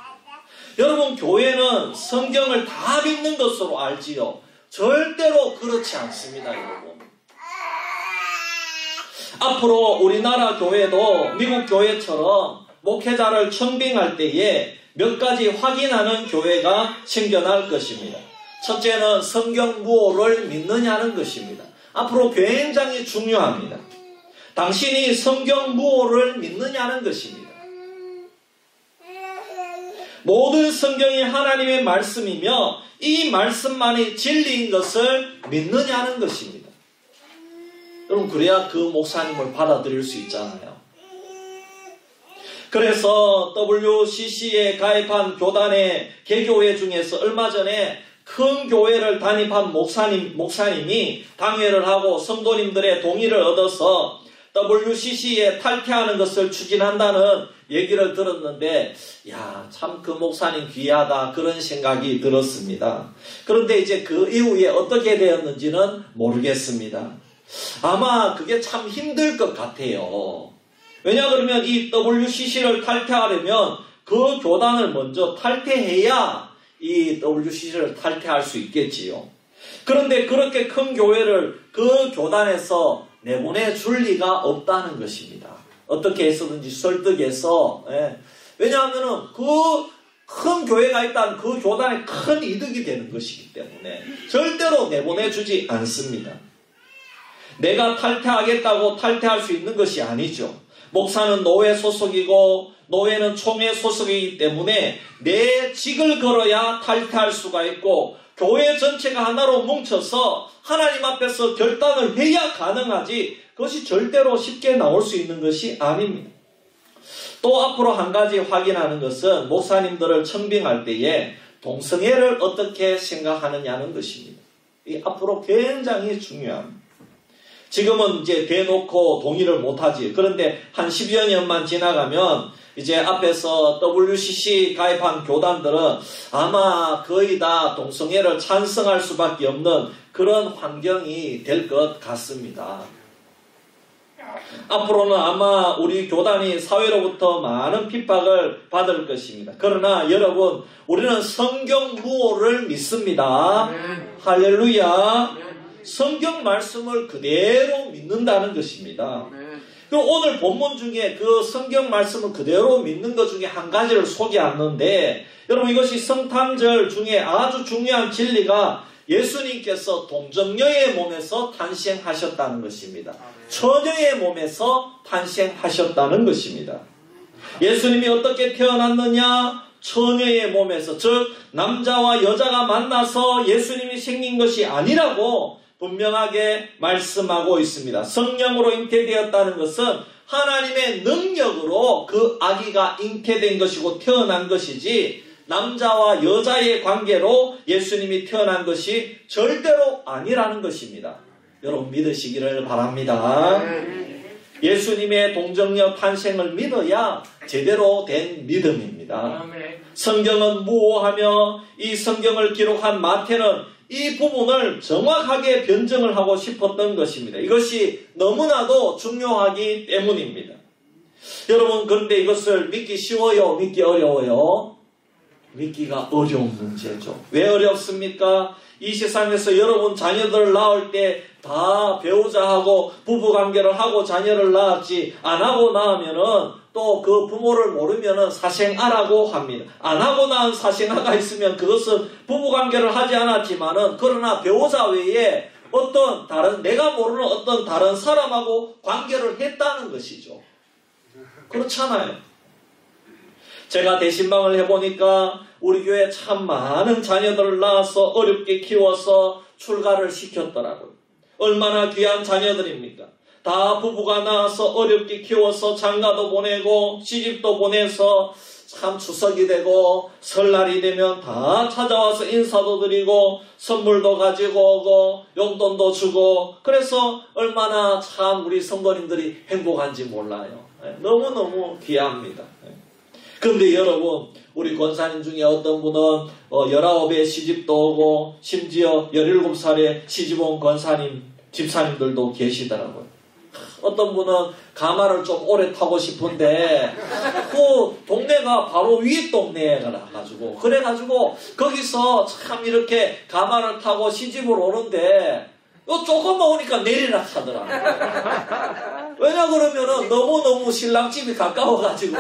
여러분 교회는 성경을 다 믿는 것으로 알지요. 절대로 그렇지 않습니다, 여러분. 앞으로 우리나라 교회도 미국 교회처럼 목회자를 청빙할 때에 몇 가지 확인하는 교회가 생겨날 것입니다. 첫째는 성경 무호를 믿느냐는 것입니다. 앞으로 굉장히 중요합니다. 당신이 성경 무호를 믿느냐는 것입니다. 모든 성경이 하나님의 말씀이며 이 말씀만이 진리인 것을 믿느냐는 것입니다. 여러분 그래야 그 목사님을 받아들일 수 있잖아요. 그래서 WCC에 가입한 교단의 개교회 중에서 얼마 전에 큰 교회를 담임한 목사님이 당회를 하고 성도님들의 동의를 얻어서 WCC에 탈퇴하는 것을 추진한다는 얘기를 들었는데 참 그 목사님 귀하다 그런 생각이 들었습니다. 그런데 이제 그 이후에 어떻게 되었는지는 모르겠습니다. 아마 그게 참 힘들 것 같아요. 왜냐 그러면 이 WCC를 탈퇴하려면 그 교단을 먼저 탈퇴해야 이 WCC를 탈퇴할 수 있겠지요. 그런데 그렇게 큰 교회를 그 교단에서 내보내 줄 리가 없다는 것입니다. 어떻게 해서든지 설득해서, 왜냐하면은 그 큰 교회가 있다는 그 교단에 큰 이득이 되는 것이기 때문에 절대로 내보내주지 않습니다. 내가 탈퇴하겠다고 탈퇴할 수 있는 것이 아니죠. 목사는 노회 소속이고 노회는 총회 소속이기 때문에 내 직을 걸어야 탈퇴할 수가 있고 교회 전체가 하나로 뭉쳐서 하나님 앞에서 결단을 해야 가능하지 그것이 절대로 쉽게 나올 수 있는 것이 아닙니다. 또 앞으로 한 가지 확인하는 것은 목사님들을 청빙할 때에 동성애를 어떻게 생각하느냐는 것입니다. 이 앞으로 굉장히 중요합니다. 지금은 이제 대놓고 동의를 못하지. 그런데 한 10여 년만 지나가면 이제 앞에서 WCC 가입한 교단들은 아마 거의 다 동성애를 찬성할 수밖에 없는 그런 환경이 될 것 같습니다. 앞으로는 아마 우리 교단이 사회로부터 많은 핍박을 받을 것입니다. 그러나 여러분, 우리는 성경 무호를 믿습니다. 할렐루야. 성경 말씀을 그대로 믿는다는 것입니다. 그리고 오늘 본문 중에 그 성경 말씀을 그대로 믿는 것 중에 한 가지를 소개하는데, 여러분 이것이 성탄절 중에 아주 중요한 진리가 예수님께서 동정녀의 몸에서 탄생하셨다는 것입니다. 처녀의 몸에서 탄생하셨다는 것입니다. 예수님이 어떻게 태어났느냐? 처녀의 몸에서, 즉 남자와 여자가 만나서 예수님이 생긴 것이 아니라고 분명하게 말씀하고 있습니다. 성령으로 잉태되었다는 것은 하나님의 능력으로 그 아기가 잉태된 것이고 태어난 것이지 남자와 여자의 관계로 예수님이 태어난 것이 절대로 아니라는 것입니다. 여러분 믿으시기를 바랍니다. 예수님의 동정녀 탄생을 믿어야 제대로 된 믿음입니다. 성경은 무오하며 이 성경을 기록한 마태는 이 부분을 정확하게 변증을 하고 싶었던 것입니다. 이것이 너무나도 중요하기 때문입니다. 여러분 그런데 이것을 믿기 쉬워요? 믿기 어려워요? 믿기가 어려운 문제죠. 왜 어렵습니까? 이 세상에서 여러분 자녀들을 낳을 때 다 배우자하고 부부관계를 하고 자녀를 낳았지 안 하고 낳으면은 또 그 부모를 모르면은 사생아라고 합니다. 안 하고 낳은 사생아가 있으면 그것은 부부관계를 하지 않았지만은 그러나 배우자 외에 어떤 다른 내가 모르는 어떤 다른 사람하고 관계를 했다는 것이죠. 그렇잖아요. 제가 대신방을 해보니까 우리 교회에 참 많은 자녀들을 낳아서 어렵게 키워서 출가를 시켰더라고요. 얼마나 귀한 자녀들입니까? 다 부부가 낳아서 어렵게 키워서 장가도 보내고 시집도 보내서 참 추석이 되고 설날이 되면 다 찾아와서 인사도 드리고 선물도 가지고 오고 용돈도 주고 그래서 얼마나 참 우리 성도님들이 행복한지 몰라요. 너무너무 귀합니다. 그런데 여러분 우리 권사님 중에 어떤 분은 19에 시집도 오고 심지어 17살에 시집 온 권사님 집사님들도 계시더라고요. 어떤 분은 가마를 좀 오래 타고 싶은데 그 동네가 바로 위 동네에 가가지고 그래가지고 거기서 참 이렇게 가마를 타고 시집을 오는데 조금만 오니까 내리라 하더라고요. 왜냐 그러면은 너무너무 신랑집이 가까워가지고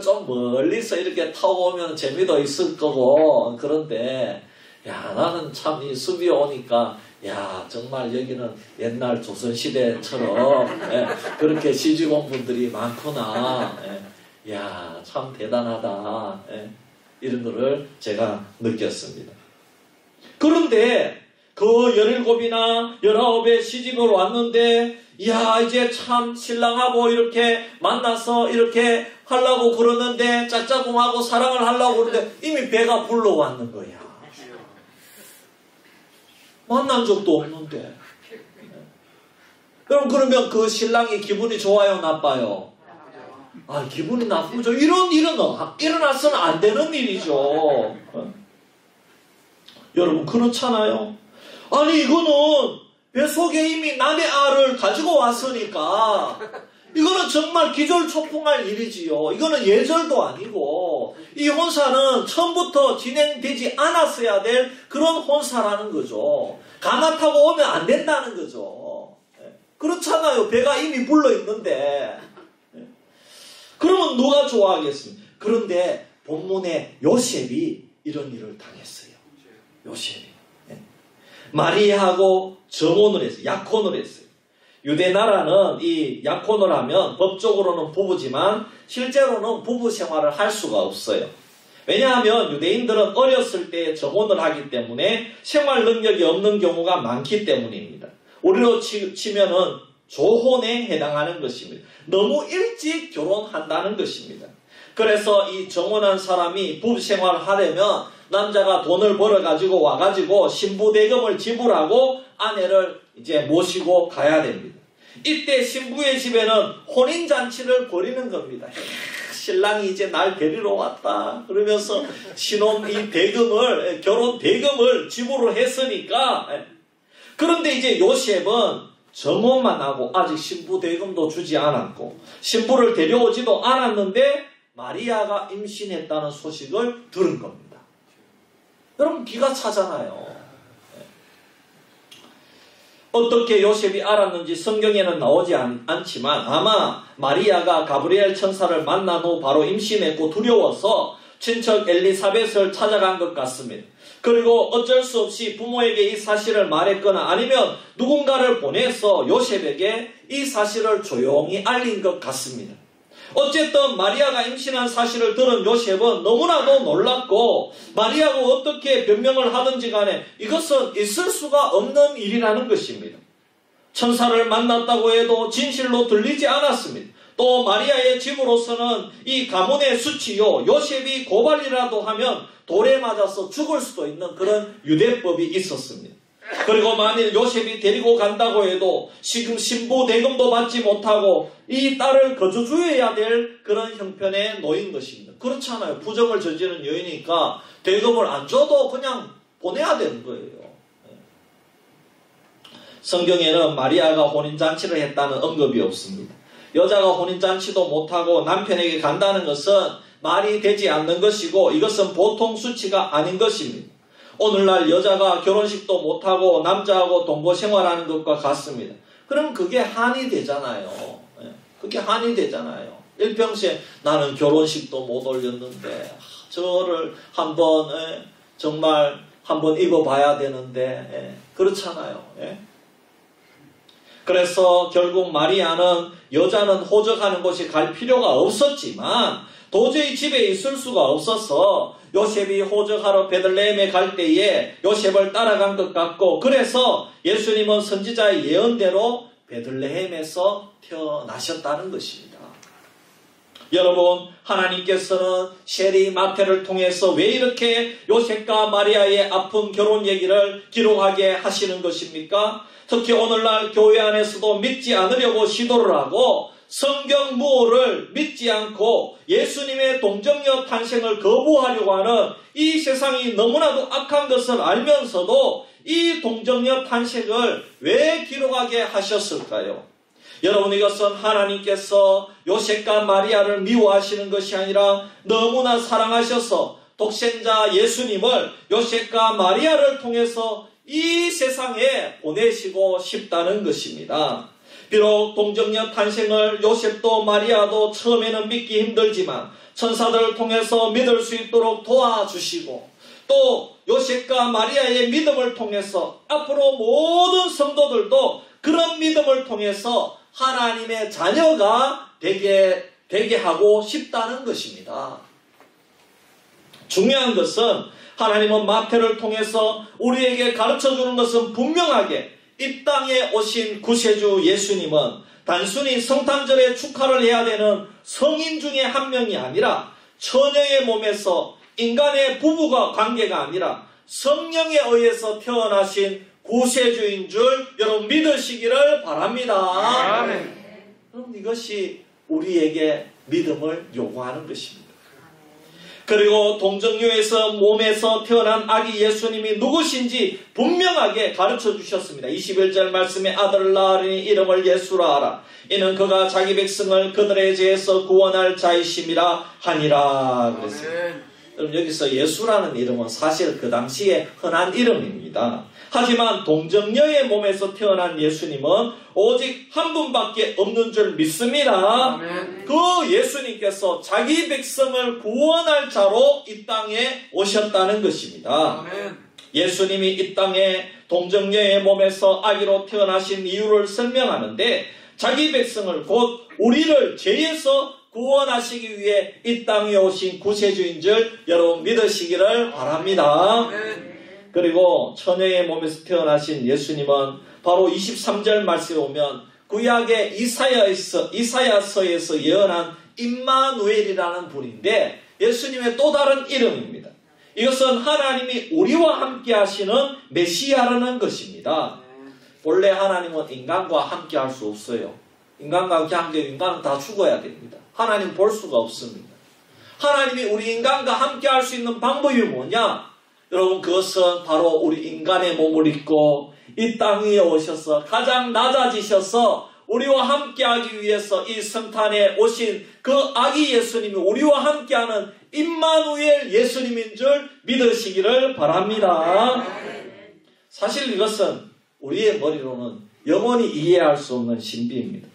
좀 멀리서 이렇게 타고 오면 재미도 있을 거고 그런데 야 나는 참 이 수비에 오니까 야 정말 여기는 옛날 조선시대처럼 그렇게 시집 온 분들이 많구나. 야 참 대단하다. 이런 거를 제가 느꼈습니다. 그런데 그 17이나 19에 시집을 왔는데 야 이제 참 신랑하고 이렇게 만나서 이렇게 하려고 그러는데 짝짝꿍하고 사랑을 하려고 그러는데 이미 배가 불러왔는 거야. 만난 적도 없는데. 그러면 그 신랑이 기분이 좋아요 나빠요? 아 기분이 나쁘죠. 이런 일은 일어나서는 안 되는 일이죠. 여러분 그렇잖아요. 아니 이거는 뱃속에 이미 남의 알을 가지고 왔으니까 이거는 정말 기절초풍할 일이지요. 이거는 예절도 아니고 이 혼사는 처음부터 진행되지 않았어야 될 그런 혼사라는 거죠. 가마 타고 오면 안 된다는 거죠. 그렇잖아요. 배가 이미 불러 있는데. 그러면 누가 좋아하겠습니까? 그런데 본문에 요셉이 이런 일을 당했어요. 요셉이. 마리아하고 정혼을 했어요. 약혼을 했어요. 유대 나라는 이 약혼을 하면 법적으로는 부부지만 실제로는 부부 생활을 할 수가 없어요. 왜냐하면 유대인들은 어렸을 때 정혼을 하기 때문에 생활 능력이 없는 경우가 많기 때문입니다. 우리로 치면은 조혼에 해당하는 것입니다. 너무 일찍 결혼한다는 것입니다. 그래서 이 정혼한 사람이 부부 생활을 하려면 남자가 돈을 벌어가지고 와가지고 신부대금을 지불하고 아내를 이제 모시고 가야 됩니다. 이때 신부의 집에는 혼인잔치를 벌이는 겁니다. 신랑이 이제 날 데리러 왔다 그러면서 신혼 이 대금을 결혼 대금을 지불을 했으니까. 그런데 이제 요셉은 정혼만 하고 아직 신부 대금도 주지 않았고 신부를 데려오지도 않았는데 마리아가 임신했다는 소식을 들은 겁니다. 여러분 기가 차잖아요. 어떻게 요셉이 알았는지 성경에는 나오지 않지만 아마 마리아가 가브리엘 천사를 만난 후 바로 임신했고 두려워서 친척 엘리사벳을 찾아간 것 같습니다. 그리고 어쩔 수 없이 부모에게 이 사실을 말했거나 아니면 누군가를 보내서 요셉에게 이 사실을 조용히 알린 것 같습니다. 어쨌든 마리아가 임신한 사실을 들은 요셉은 너무나도 놀랐고 마리아가 어떻게 변명을 하든지 간에 이것은 있을 수가 없는 일이라는 것입니다. 천사를 만났다고 해도 진실로 들리지 않았습니다. 또 마리아의 집으로서는 이 가문의 수치요 요셉이 고발이라도 하면 돌에 맞아서 죽을 수도 있는 그런 유대법이 있었습니다. 그리고 만일 요셉이 데리고 간다고 해도 지금 신부 대금도 받지 못하고 이 딸을 거저주어야 될 그런 형편에 놓인 것입니다. 그렇잖아요. 부정을 저지른 여인이니까 대금을 안 줘도 그냥 보내야 되는 거예요. 성경에는 마리아가 혼인잔치를 했다는 언급이 없습니다. 여자가 혼인잔치도 못하고 남편에게 간다는 것은 말이 되지 않는 것이고 이것은 보통 수치가 아닌 것입니다. 오늘날 여자가 결혼식도 못하고 남자하고 동거 생활하는 것과 같습니다. 그럼 그게 한이 되잖아요. 그게 한이 되잖아요. 일평생 나는 결혼식도 못 올렸는데 저를 한번 정말 한번 입어봐야 되는데 그렇잖아요. 그래서 결국 마리아는 여자는 호적하는 곳에 갈 필요가 없었지만 도저히 집에 있을 수가 없어서 요셉이 호적하러 베들레헴에 갈 때에 요셉을 따라간 것 같고 그래서 예수님은 선지자의 예언대로 베들레헴에서 태어나셨다는 것입니다. 여러분 하나님께서는 세리 마태를 통해서 왜 이렇게 요셉과 마리아의 아픈 결혼 얘기를 기록하게 하시는 것입니까? 특히 오늘날 교회 안에서도 믿지 않으려고 시도를 하고 성경 무호를 믿지 않고 예수님의 동정녀 탄생을 거부하려고 하는 이 세상이 너무나도 악한 것을 알면서도 이 동정녀 탄생을 왜 기록하게 하셨을까요? 여러분 이것은 하나님께서 요셉과 마리아를 미워하시는 것이 아니라 너무나 사랑하셔서 독생자 예수님을 요셉과 마리아를 통해서 이 세상에 보내시고 싶다는 것입니다. 비록 동정녀 탄생을 요셉도 마리아도 처음에는 믿기 힘들지만 천사들을 통해서 믿을 수 있도록 도와주시고 또 요셉과 마리아의 믿음을 통해서 앞으로 모든 성도들도 그런 믿음을 통해서 하나님의 자녀가 되게 하고 싶다는 것입니다. 중요한 것은 하나님은 마태를 통해서 우리에게 가르쳐주는 것은 분명하게 이 땅에 오신 구세주 예수님은 단순히 성탄절에 축하를 해야 되는 성인 중에 한 명이 아니라 처녀의 몸에서 인간의 부부가 관계가 아니라 성령에 의해서 태어나신 구세주인 줄 여러분 믿으시기를 바랍니다. 아멘. 그럼 이것이 우리에게 믿음을 요구하는 것입니다. 그리고 동정녀에서 몸에서 태어난 아기 예수님이 누구신지 분명하게 가르쳐 주셨습니다. 21절 말씀에 아들을 낳으니 이름을 예수라 하라. 이는 그가 자기 백성을 그들의 죄에서 구원할 자이심이라 하니라 그랬습니다. 여러분 여기서 예수라는 이름은 사실 그 당시에 흔한 이름입니다. 하지만 동정녀의 몸에서 태어난 예수님은 오직 한 분밖에 없는 줄 믿습니다. 아멘. 그 예수님께서 자기 백성을 구원할 자로 이 땅에 오셨다는 것입니다. 아멘. 예수님이 이 땅에 동정녀의 몸에서 아기로 태어나신 이유를 설명하는데 자기 백성을 곧 우리를 죄에서 구원하시기 위해 이 땅에 오신 구세주인 줄 여러분 믿으시기를 바랍니다. 아멘. 그리고 처녀의 몸에서 태어나신 예수님은 바로 23절 말씀에 오면 구약의 이사야서에서 예언한 임마누엘이라는 분인데 예수님의 또 다른 이름입니다. 이것은 하나님이 우리와 함께 하시는 메시아라는 것입니다. 원래 하나님은 인간과 함께 할 수 없어요. 인간과 함께 인간은 다 죽어야 됩니다. 하나님 볼 수가 없습니다. 하나님이 우리 인간과 함께 할 수 있는 방법이 뭐냐? 여러분 그것은 바로 우리 인간의 몸을 입고 이 땅 위에 오셔서 가장 낮아지셔서 우리와 함께하기 위해서 이 성탄에 오신 그 아기 예수님이 우리와 함께하는 임마누엘 예수님인 줄 믿으시기를 바랍니다. 사실 이것은 우리의 머리로는 영원히 이해할 수 없는 신비입니다.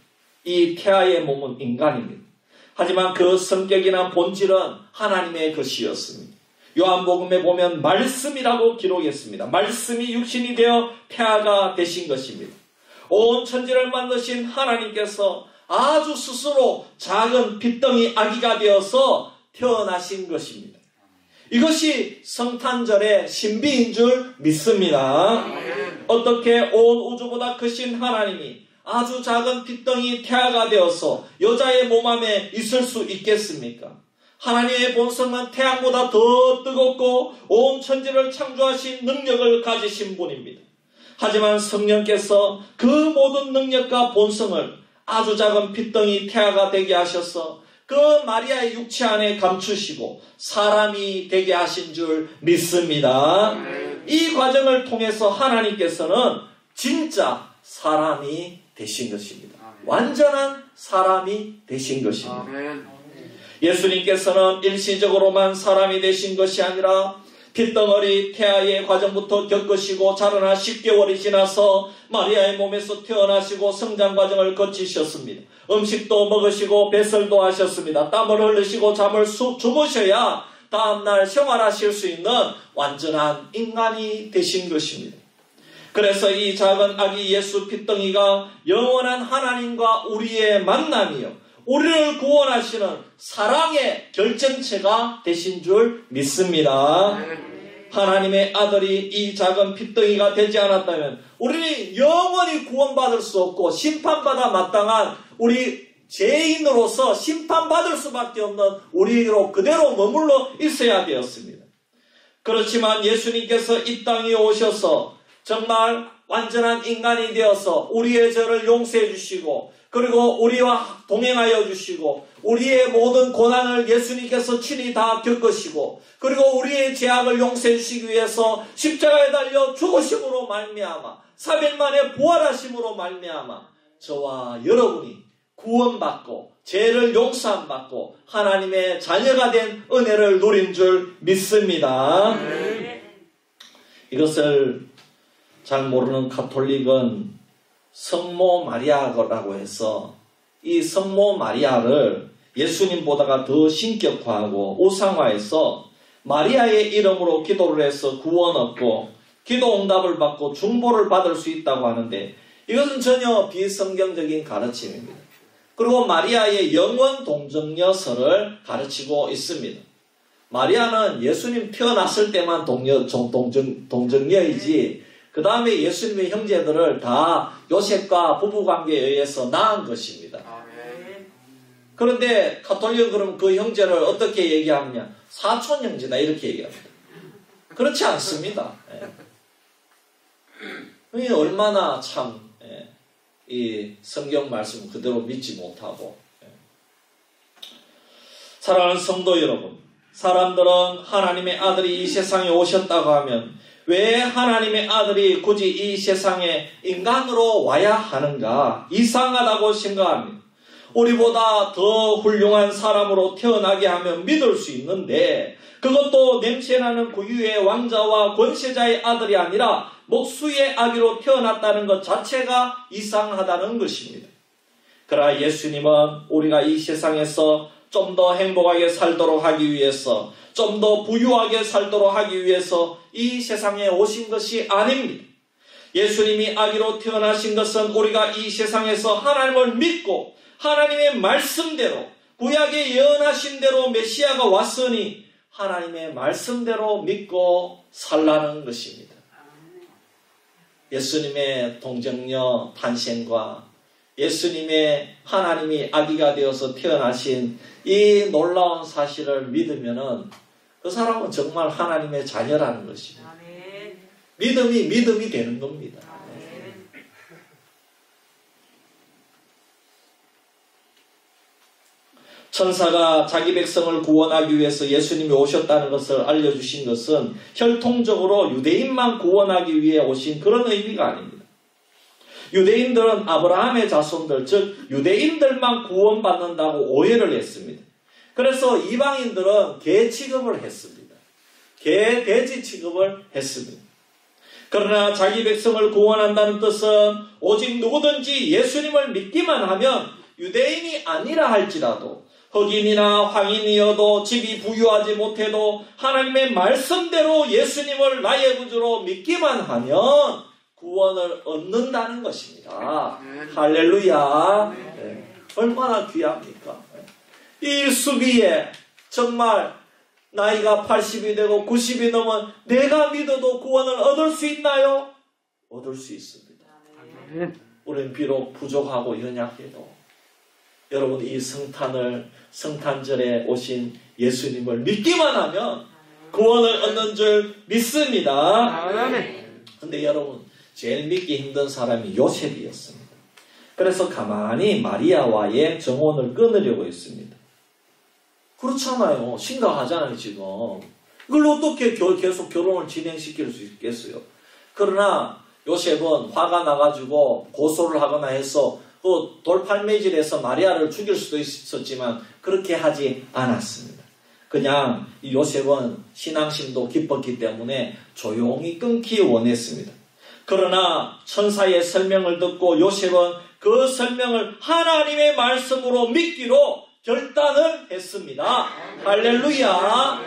이 태아의 몸은 인간입니다. 하지만 그 성격이나 본질은 하나님의 것이었습니다. 요한복음에 보면 말씀이라고 기록했습니다. 말씀이 육신이 되어 태아가 되신 것입니다. 온 천지를 만드신 하나님께서 아주 스스로 작은 핏덩이 아기가 되어서 태어나신 것입니다. 이것이 성탄절의 신비인 줄 믿습니다. 어떻게 온 우주보다 크신 하나님이 아주 작은 핏덩이 태아가 되어서 여자의 몸 안에 있을 수 있겠습니까? 하나님의 본성은 태양보다 더 뜨겁고 온 천지를 창조하신 능력을 가지신 분입니다. 하지만 성령께서 그 모든 능력과 본성을 아주 작은 핏덩이 태아가 되게 하셔서 그 마리아의 육체 안에 감추시고 사람이 되게 하신 줄 믿습니다. 이 과정을 통해서 하나님께서는 진짜 사람이 되신 것입니다. 완전한 사람이 되신 것입니다. 예수님께서는 일시적으로만 사람이 되신 것이 아니라 핏덩어리 태아의 과정부터 겪으시고 자라나 10개월이 지나서 마리아의 몸에서 태어나시고 성장 과정을 거치셨습니다. 음식도 먹으시고 배설도 하셨습니다. 땀을 흘리시고 잠을 주무셔야 다음날 생활하실 수 있는 완전한 인간이 되신 것입니다. 그래서 이 작은 아기 예수 핏덩이가 영원한 하나님과 우리의 만남이요 우리를 구원하시는 사랑의 결정체가 되신 줄 믿습니다. 하나님의 아들이 이 작은 핏덩이가 되지 않았다면 우리는 영원히 구원받을 수 없고 심판받아 마땅한 우리 죄인으로서 심판받을 수밖에 없는 우리로 그대로 머물러 있어야 되었습니다. 그렇지만 예수님께서 이 땅에 오셔서 정말 완전한 인간이 되어서 우리의 죄를 용서해 주시고 그리고 우리와 동행하여 주시고 우리의 모든 고난을 예수님께서 친히 다 겪으시고 그리고 우리의 죄악을 용서해 주시기 위해서 십자가에 달려 죽으심으로 말미암아 3일 만에 부활하심으로 말미암아 저와 여러분이 구원받고 죄를 용서함 받고 하나님의 자녀가 된 은혜를 누린 줄 믿습니다. 이것을 잘 모르는 가톨릭은 성모 마리아라고 해서 이 성모 마리아를 예수님보다가 더 신격화하고 우상화해서 마리아의 이름으로 기도를 해서 구원 얻고 기도 응답을 받고 중보를 받을 수 있다고 하는데 이것은 전혀 비성경적인 가르침입니다. 그리고 마리아의 영원 동정녀설을 가르치고 있습니다. 마리아는 예수님 태어났을 때만 동정녀이지 그 다음에 예수님의 형제들을 다 요셉과 부부관계에 의해서 낳은 것입니다. 그런데 가톨릭은 그럼 그 형제를 어떻게 얘기하느냐? 사촌 형제다 이렇게 얘기합니다. 그렇지 않습니다. 예. 얼마나 참 이 성경 말씀 그대로 믿지 못하고 사랑하는 성도 여러분, 사람들은 하나님의 아들이 이 세상에 오셨다고 하면 왜 하나님의 아들이 굳이 이 세상에 인간으로 와야 하는가? 이상하다고 생각합니다. 우리보다 더 훌륭한 사람으로 태어나게 하면 믿을 수 있는데 그것도 냄새나는 고유의 왕자와 권세자의 아들이 아니라 목수의 아기로 태어났다는 것 자체가 이상하다는 것입니다. 그러나 예수님은 우리가 이 세상에서 좀 더 행복하게 살도록 하기 위해서, 좀 더 부유하게 살도록 하기 위해서 이 세상에 오신 것이 아닙니다. 예수님이 아기로 태어나신 것은 우리가 이 세상에서 하나님을 믿고 하나님의 말씀대로, 구약에 예언하신 대로 메시아가 왔으니 하나님의 말씀대로 믿고 살라는 것입니다. 예수님의 동정녀 탄생과 예수님의 하나님이 아기가 되어서 태어나신 이 놀라운 사실을 믿으면은 그 사람은 정말 하나님의 자녀라는 것입니다. 믿음이 되는 겁니다. 천사가 자기 백성을 구원하기 위해서 예수님이 오셨다는 것을 알려주신 것은 혈통적으로 유대인만 구원하기 위해 오신 그런 의미가 아닙니다. 유대인들은 아브라함의 자손들, 즉 유대인들만 구원받는다고 오해를 했습니다. 그래서 이방인들은 개 취급을 했습니다. 개, 돼지 취급을 했습니다. 그러나 자기 백성을 구원한다는 뜻은 오직 누구든지 예수님을 믿기만 하면 유대인이 아니라 할지라도 흑인이나 황인이어도 집이 부유하지 못해도 하나님의 말씀대로 예수님을 나의 구주로 믿기만 하면 구원을 얻는다는 것입니다. 할렐루야. 네. 얼마나 귀합니까? 이 수비에 정말 나이가 80이 되고 90이 넘은 내가 믿어도 구원을 얻을 수 있나요? 얻을 수 있습니다. 우리는 비록 부족하고 연약해도 여러분 이 성탄절에 오신 예수님을 믿기만 하면 구원을 얻는 줄 믿습니다. 그런데 여러분 제일 믿기 힘든 사람이 요셉이었습니다. 그래서 가만히 마리아와의 정혼을 끊으려고 했습니다. 그렇잖아요. 심각하잖아요 지금. 이걸 어떻게 계속 결혼을 진행시킬 수 있겠어요. 그러나 요셉은 화가 나가지고 고소를 하거나 해서 그 돌팔매질해서 마리아를 죽일 수도 있었지만 그렇게 하지 않았습니다. 그냥 이 요셉은 신앙심도 깊었기 때문에 조용히 끊기 원했습니다. 그러나 천사의 설명을 듣고 요셉은 그 설명을 하나님의 말씀으로 믿기로 결단을 했습니다. 할렐루야.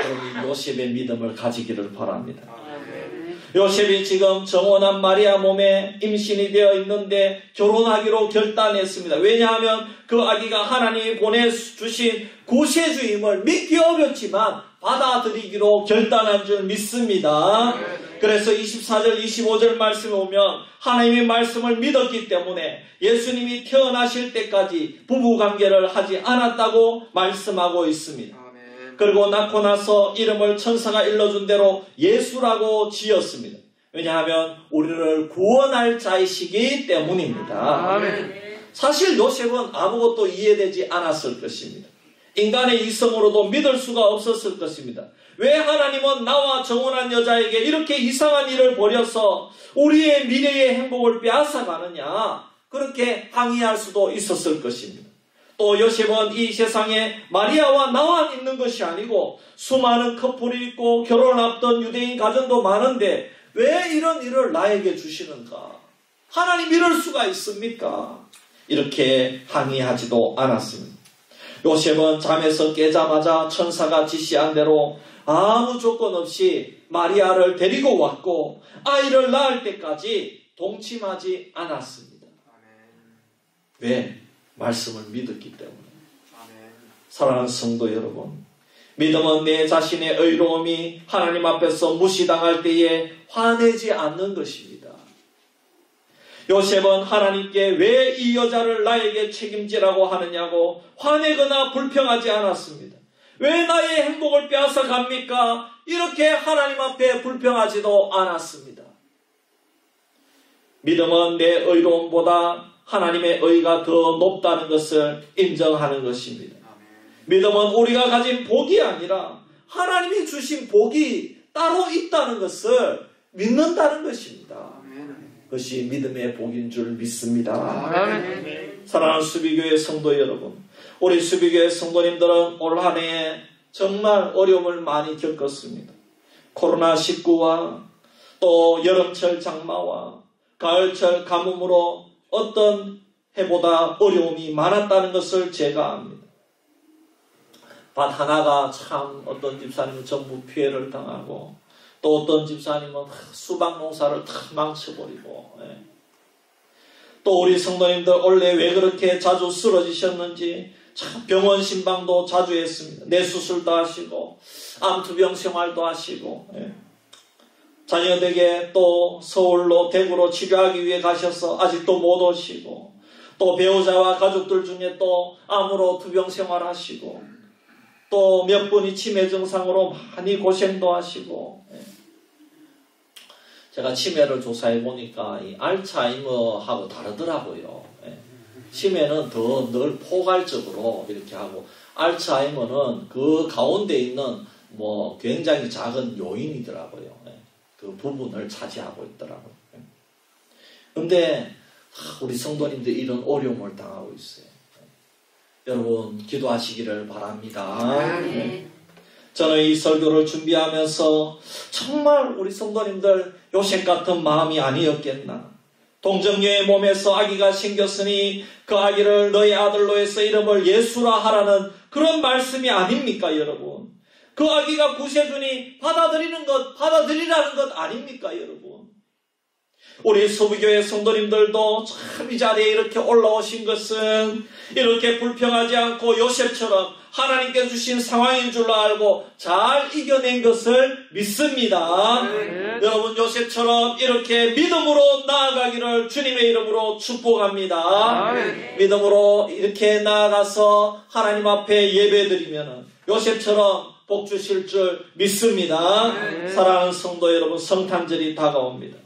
여러분 요셉의 믿음을 가지기를 바랍니다. 요셉이 지금 정혼한 마리아 몸에 임신이 되어 있는데 결혼하기로 결단했습니다. 왜냐하면 그 아기가 하나님이 보내주신 구세주임을 믿기 어렵지만 받아들이기로 결단한 줄 믿습니다. 그래서 24절 25절 말씀에 오면 하나님의 말씀을 믿었기 때문에 예수님이 태어나실 때까지 부부관계를 하지 않았다고 말씀하고 있습니다. 그리고 낳고 나서 이름을 천사가 일러준 대로 예수라고 지었습니다. 왜냐하면 우리를 구원할 자이시기 때문입니다. 사실 요셉은 아무것도 이해되지 않았을 것입니다. 인간의 이성으로도 믿을 수가 없었을 것입니다. 왜 하나님은 나와 정혼한 여자에게 이렇게 이상한 일을 벌여서 우리의 미래의 행복을 빼앗아가느냐, 그렇게 항의할 수도 있었을 것입니다. 또 요셉은 이 세상에 마리아와 나만 있는 것이 아니고 수많은 커플이 있고 결혼을 앞둔 유대인 가정도 많은데 왜 이런 일을 나에게 주시는가? 하나님 이럴 수가 있습니까? 이렇게 항의하지도 않았습니다. 요셉은 잠에서 깨자마자 천사가 지시한 대로 아무 조건 없이 마리아를 데리고 왔고 아이를 낳을 때까지 동침하지 않았습니다. 왜? 말씀을 믿었기 때문에. 사랑하는 성도 여러분, 믿음은 내 자신의 의로움이 하나님 앞에서 무시당할 때에 화내지 않는 것입니다. 요셉은 하나님께 왜 이 여자를 나에게 책임지라고 하느냐고 화내거나 불평하지 않았습니다. 왜 나의 행복을 빼앗아 갑니까? 이렇게 하나님 앞에 불평하지도 않았습니다. 믿음은 내 의로움보다 하나님의 의가 더 높다는 것을 인정하는 것입니다. 믿음은 우리가 가진 복이 아니라 하나님이 주신 복이 따로 있다는 것을 믿는다는 것입니다. 그것이 믿음의 복인 줄 믿습니다. 사랑하는 수비교회 성도 여러분, 우리 수비교회 성도님들은 올 한 해에 정말 어려움을 많이 겪었습니다. 코로나19와 또 여름철 장마와 가을철 가뭄으로 어떤 해보다 어려움이 많았다는 것을 제가 압니다. 밭 하나가 참 어떤 집사님은 전부 피해를 당하고 또 어떤 집사님은 수박 농사를 다 망쳐버리고, 또 우리 성도님들 원래 왜 그렇게 자주 쓰러지셨는지 참 병원 신방도 자주 했습니다. 뇌수술도 하시고 암투병 생활도 하시고, 자녀에게 또 서울로 대구로 치료하기 위해 가셔서 아직도 못 오시고, 또 배우자와 가족들 중에 또 암으로 투병 생활하시고, 또 몇 분이 치매 증상으로 많이 고생도 하시고, 제가 치매를 조사해 보니까 이 알츠하이머하고 다르더라고요. 치매는 더 늘 포괄적으로 이렇게 하고, 알츠하이머는 그 가운데 있는 뭐 굉장히 작은 요인이더라고요. 그 부분을 차지하고 있더라고요. 근데 우리 성도님들 이런 어려움을 당하고 있어요. 여러분 기도하시기를 바랍니다. 저는 이 설교를 준비하면서 정말 우리 성도님들 요셉 같은 마음이 아니었겠나. 동정녀의 몸에서 아기가 생겼으니 그 아기를 너의 아들로 해서 이름을 예수라 하라는 그런 말씀이 아닙니까, 여러분? 그 아기가 구세주니 받아들이라는 것 아닙니까, 여러분? 우리 수비교회 성도님들도 참 이 자리에 이렇게 올라오신 것은 이렇게 불평하지 않고 요셉처럼 하나님께 주신 상황인 줄로 알고 잘 이겨낸 것을 믿습니다. 여러분 요셉처럼 이렇게 믿음으로 나아가기를 주님의 이름으로 축복합니다. 믿음으로 이렇게 나아가서 하나님 앞에 예배드리면 요셉처럼 복 주실 줄 믿습니다. 사랑하는 성도 여러분, 성탄절이 다가옵니다.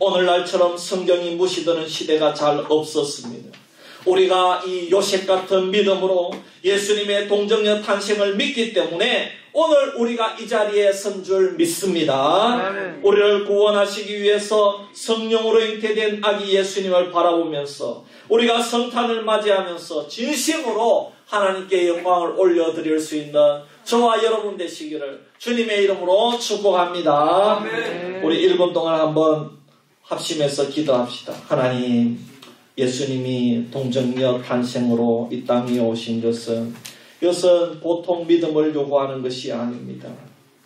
오늘날처럼 성경이 무시되는 시대가 잘 없었습니다. 우리가 이 요셉 같은 믿음으로 예수님의 동정녀 탄생을 믿기 때문에 오늘 우리가 이 자리에 선 줄 믿습니다. 우리를 구원하시기 위해서 성령으로 잉태된 아기 예수님을 바라보면서 우리가 성탄을 맞이하면서 진심으로 하나님께 영광을 올려드릴 수 있는 저와 여러분 되시기를 주님의 이름으로 축복합니다. 우리 1분 동안 한번 합심해서 기도합시다. 하나님, 예수님이 동정녀 탄생으로 이 땅에 오신 것은 이것은 보통 믿음을 요구하는 것이 아닙니다.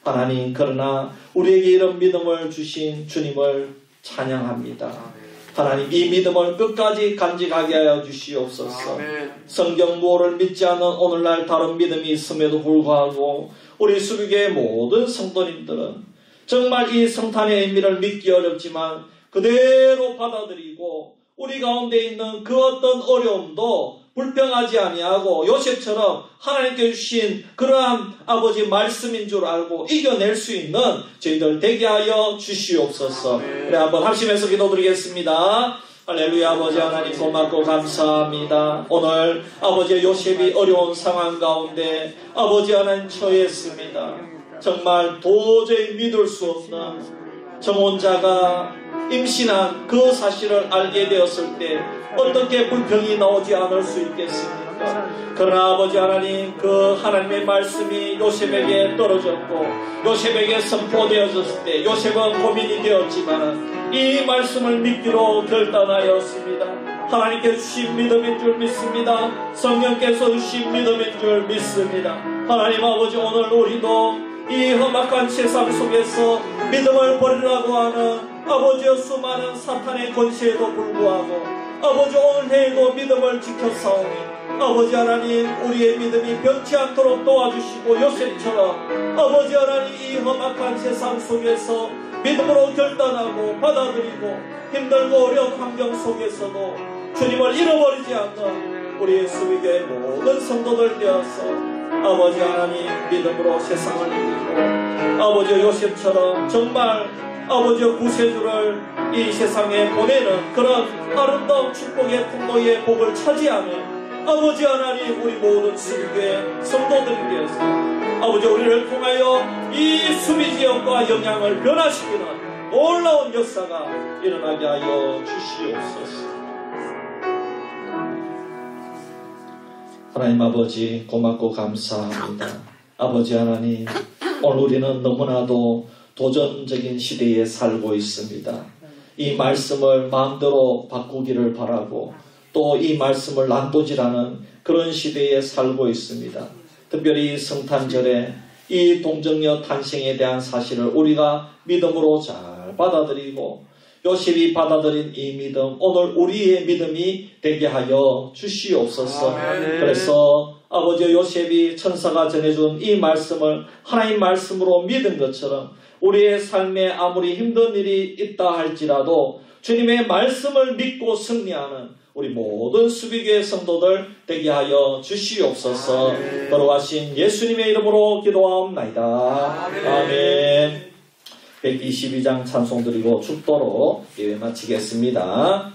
하나님, 그러나 우리에게 이런 믿음을 주신 주님을 찬양합니다. 하나님, 이 믿음을 끝까지 간직하게 하여 주시옵소서. 성경 무엇을 믿지 않는 오늘날 다른 믿음이 있음에도 불구하고 우리 수비교의 모든 성도님들은 정말 이 성탄의 의미를 믿기 어렵지만 그대로 받아들이고 우리 가운데 있는 그 어떤 어려움도 불평하지 아니하고 요셉처럼 하나님께 주신 그러한 아버지 말씀인 줄 알고 이겨낼 수 있는 저희들 되게 하여 주시옵소서. 그래 한번 합심해서 기도드리겠습니다. 할렐루야. 아버지 하나님 고맙고 감사합니다. 오늘 아버지 요셉이 어려운 상황 가운데 아버지 하나님 처했습니다. 정말 도저히 믿을 수 없는 정혼자가 임신한 그 사실을 알게 되었을 때 어떻게 불평이 나오지 않을 수 있겠습니까? 그러나 아버지 하나님, 그 하나님의 말씀이 요셉에게 떨어졌고 요셉에게 선포되어졌을 때 요셉은 고민이 되었지만 이 말씀을 믿기로 결단하였습니다. 하나님께 주신 믿음인 줄 믿습니다. 성령께서 주신 믿음인 줄 믿습니다. 하나님 아버지, 오늘 우리도 이 험악한 세상 속에서 믿음을 버리라고 하는 아버지의 수많은 사탄의 권세에도 불구하고 아버지 오늘 해에도 믿음을 지켰사오니 아버지 하나님, 우리의 믿음이 변치 않도록 도와주시고 요셉처럼 아버지 하나님 이 험악한 세상 속에서 믿음으로 결단하고 받아들이고 힘들고 어려운 환경 속에서도 주님을 잃어버리지 않는 우리의 수비교의 모든 성도들 되어서 아버지 하나님 믿음으로 세상을 이기고 아버지 요셉처럼 정말 아버지 구세주를 이 세상에 보내는 그런 아름다운 축복의 통로의 복을 차지하는 아버지 하나님, 우리 모든 수비교회 성도들이 되어서 아버지 우리를 통하여 이 수비지역과 영향을 변화시키는 놀라운 역사가 일어나게 하여 주시옵소서. 하나님 아버지 고맙고 감사합니다. 아버지 하나님, 오늘 우리는 너무나도 도전적인 시대에 살고 있습니다. 이 말씀을 마음대로 바꾸기를 바라고 또 이 말씀을 난도질하는 그런 시대에 살고 있습니다. 특별히 성탄절에 이 동정녀 탄생에 대한 사실을 우리가 믿음으로 잘 받아들이고 요셉이 받아들인 이 믿음, 오늘 우리의 믿음이 되게 하여 주시옵소서. 그래서 아버지 요셉이 천사가 전해준 이 말씀을 하나님 말씀으로 믿은 것처럼 우리의 삶에 아무리 힘든 일이 있다 할지라도 주님의 말씀을 믿고 승리하는 우리 모든 수비교회 성도들 되게 하여 주시옵소서. 걸어가신 예수님의 이름으로 기도하옵나이다. 아멘. 122장 찬송 드리고 축도로 예배 마치겠습니다.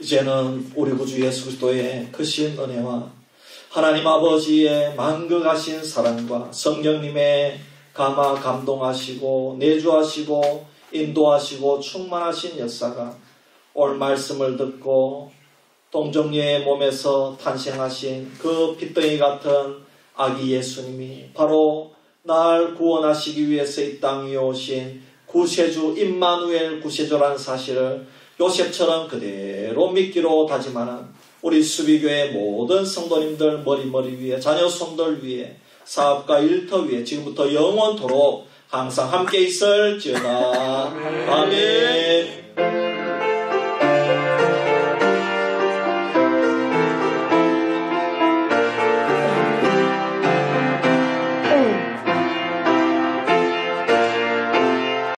이제는 우리 구주 예수 그리스도의 크신 은혜와 하나님 아버지의 만극하신 사랑과 성령님의 감화 감동하시고 내주하시고 인도하시고 충만하신 역사가 올 말씀을 듣고 동정녀의 몸에서 탄생하신 그 핏덩이 같은 아기 예수님이 바로 날 구원하시기 위해서 이 땅 위에 오신 구세주 임마누엘 구세주라는 사실을 요셉처럼 그대로 믿기로 다짐하는 우리 수비교회 모든 성도님들 머리 위에 자녀 손들 위에 사업가 일터 위에 지금부터 영원토록 항상 함께 있을지어다. 아멘.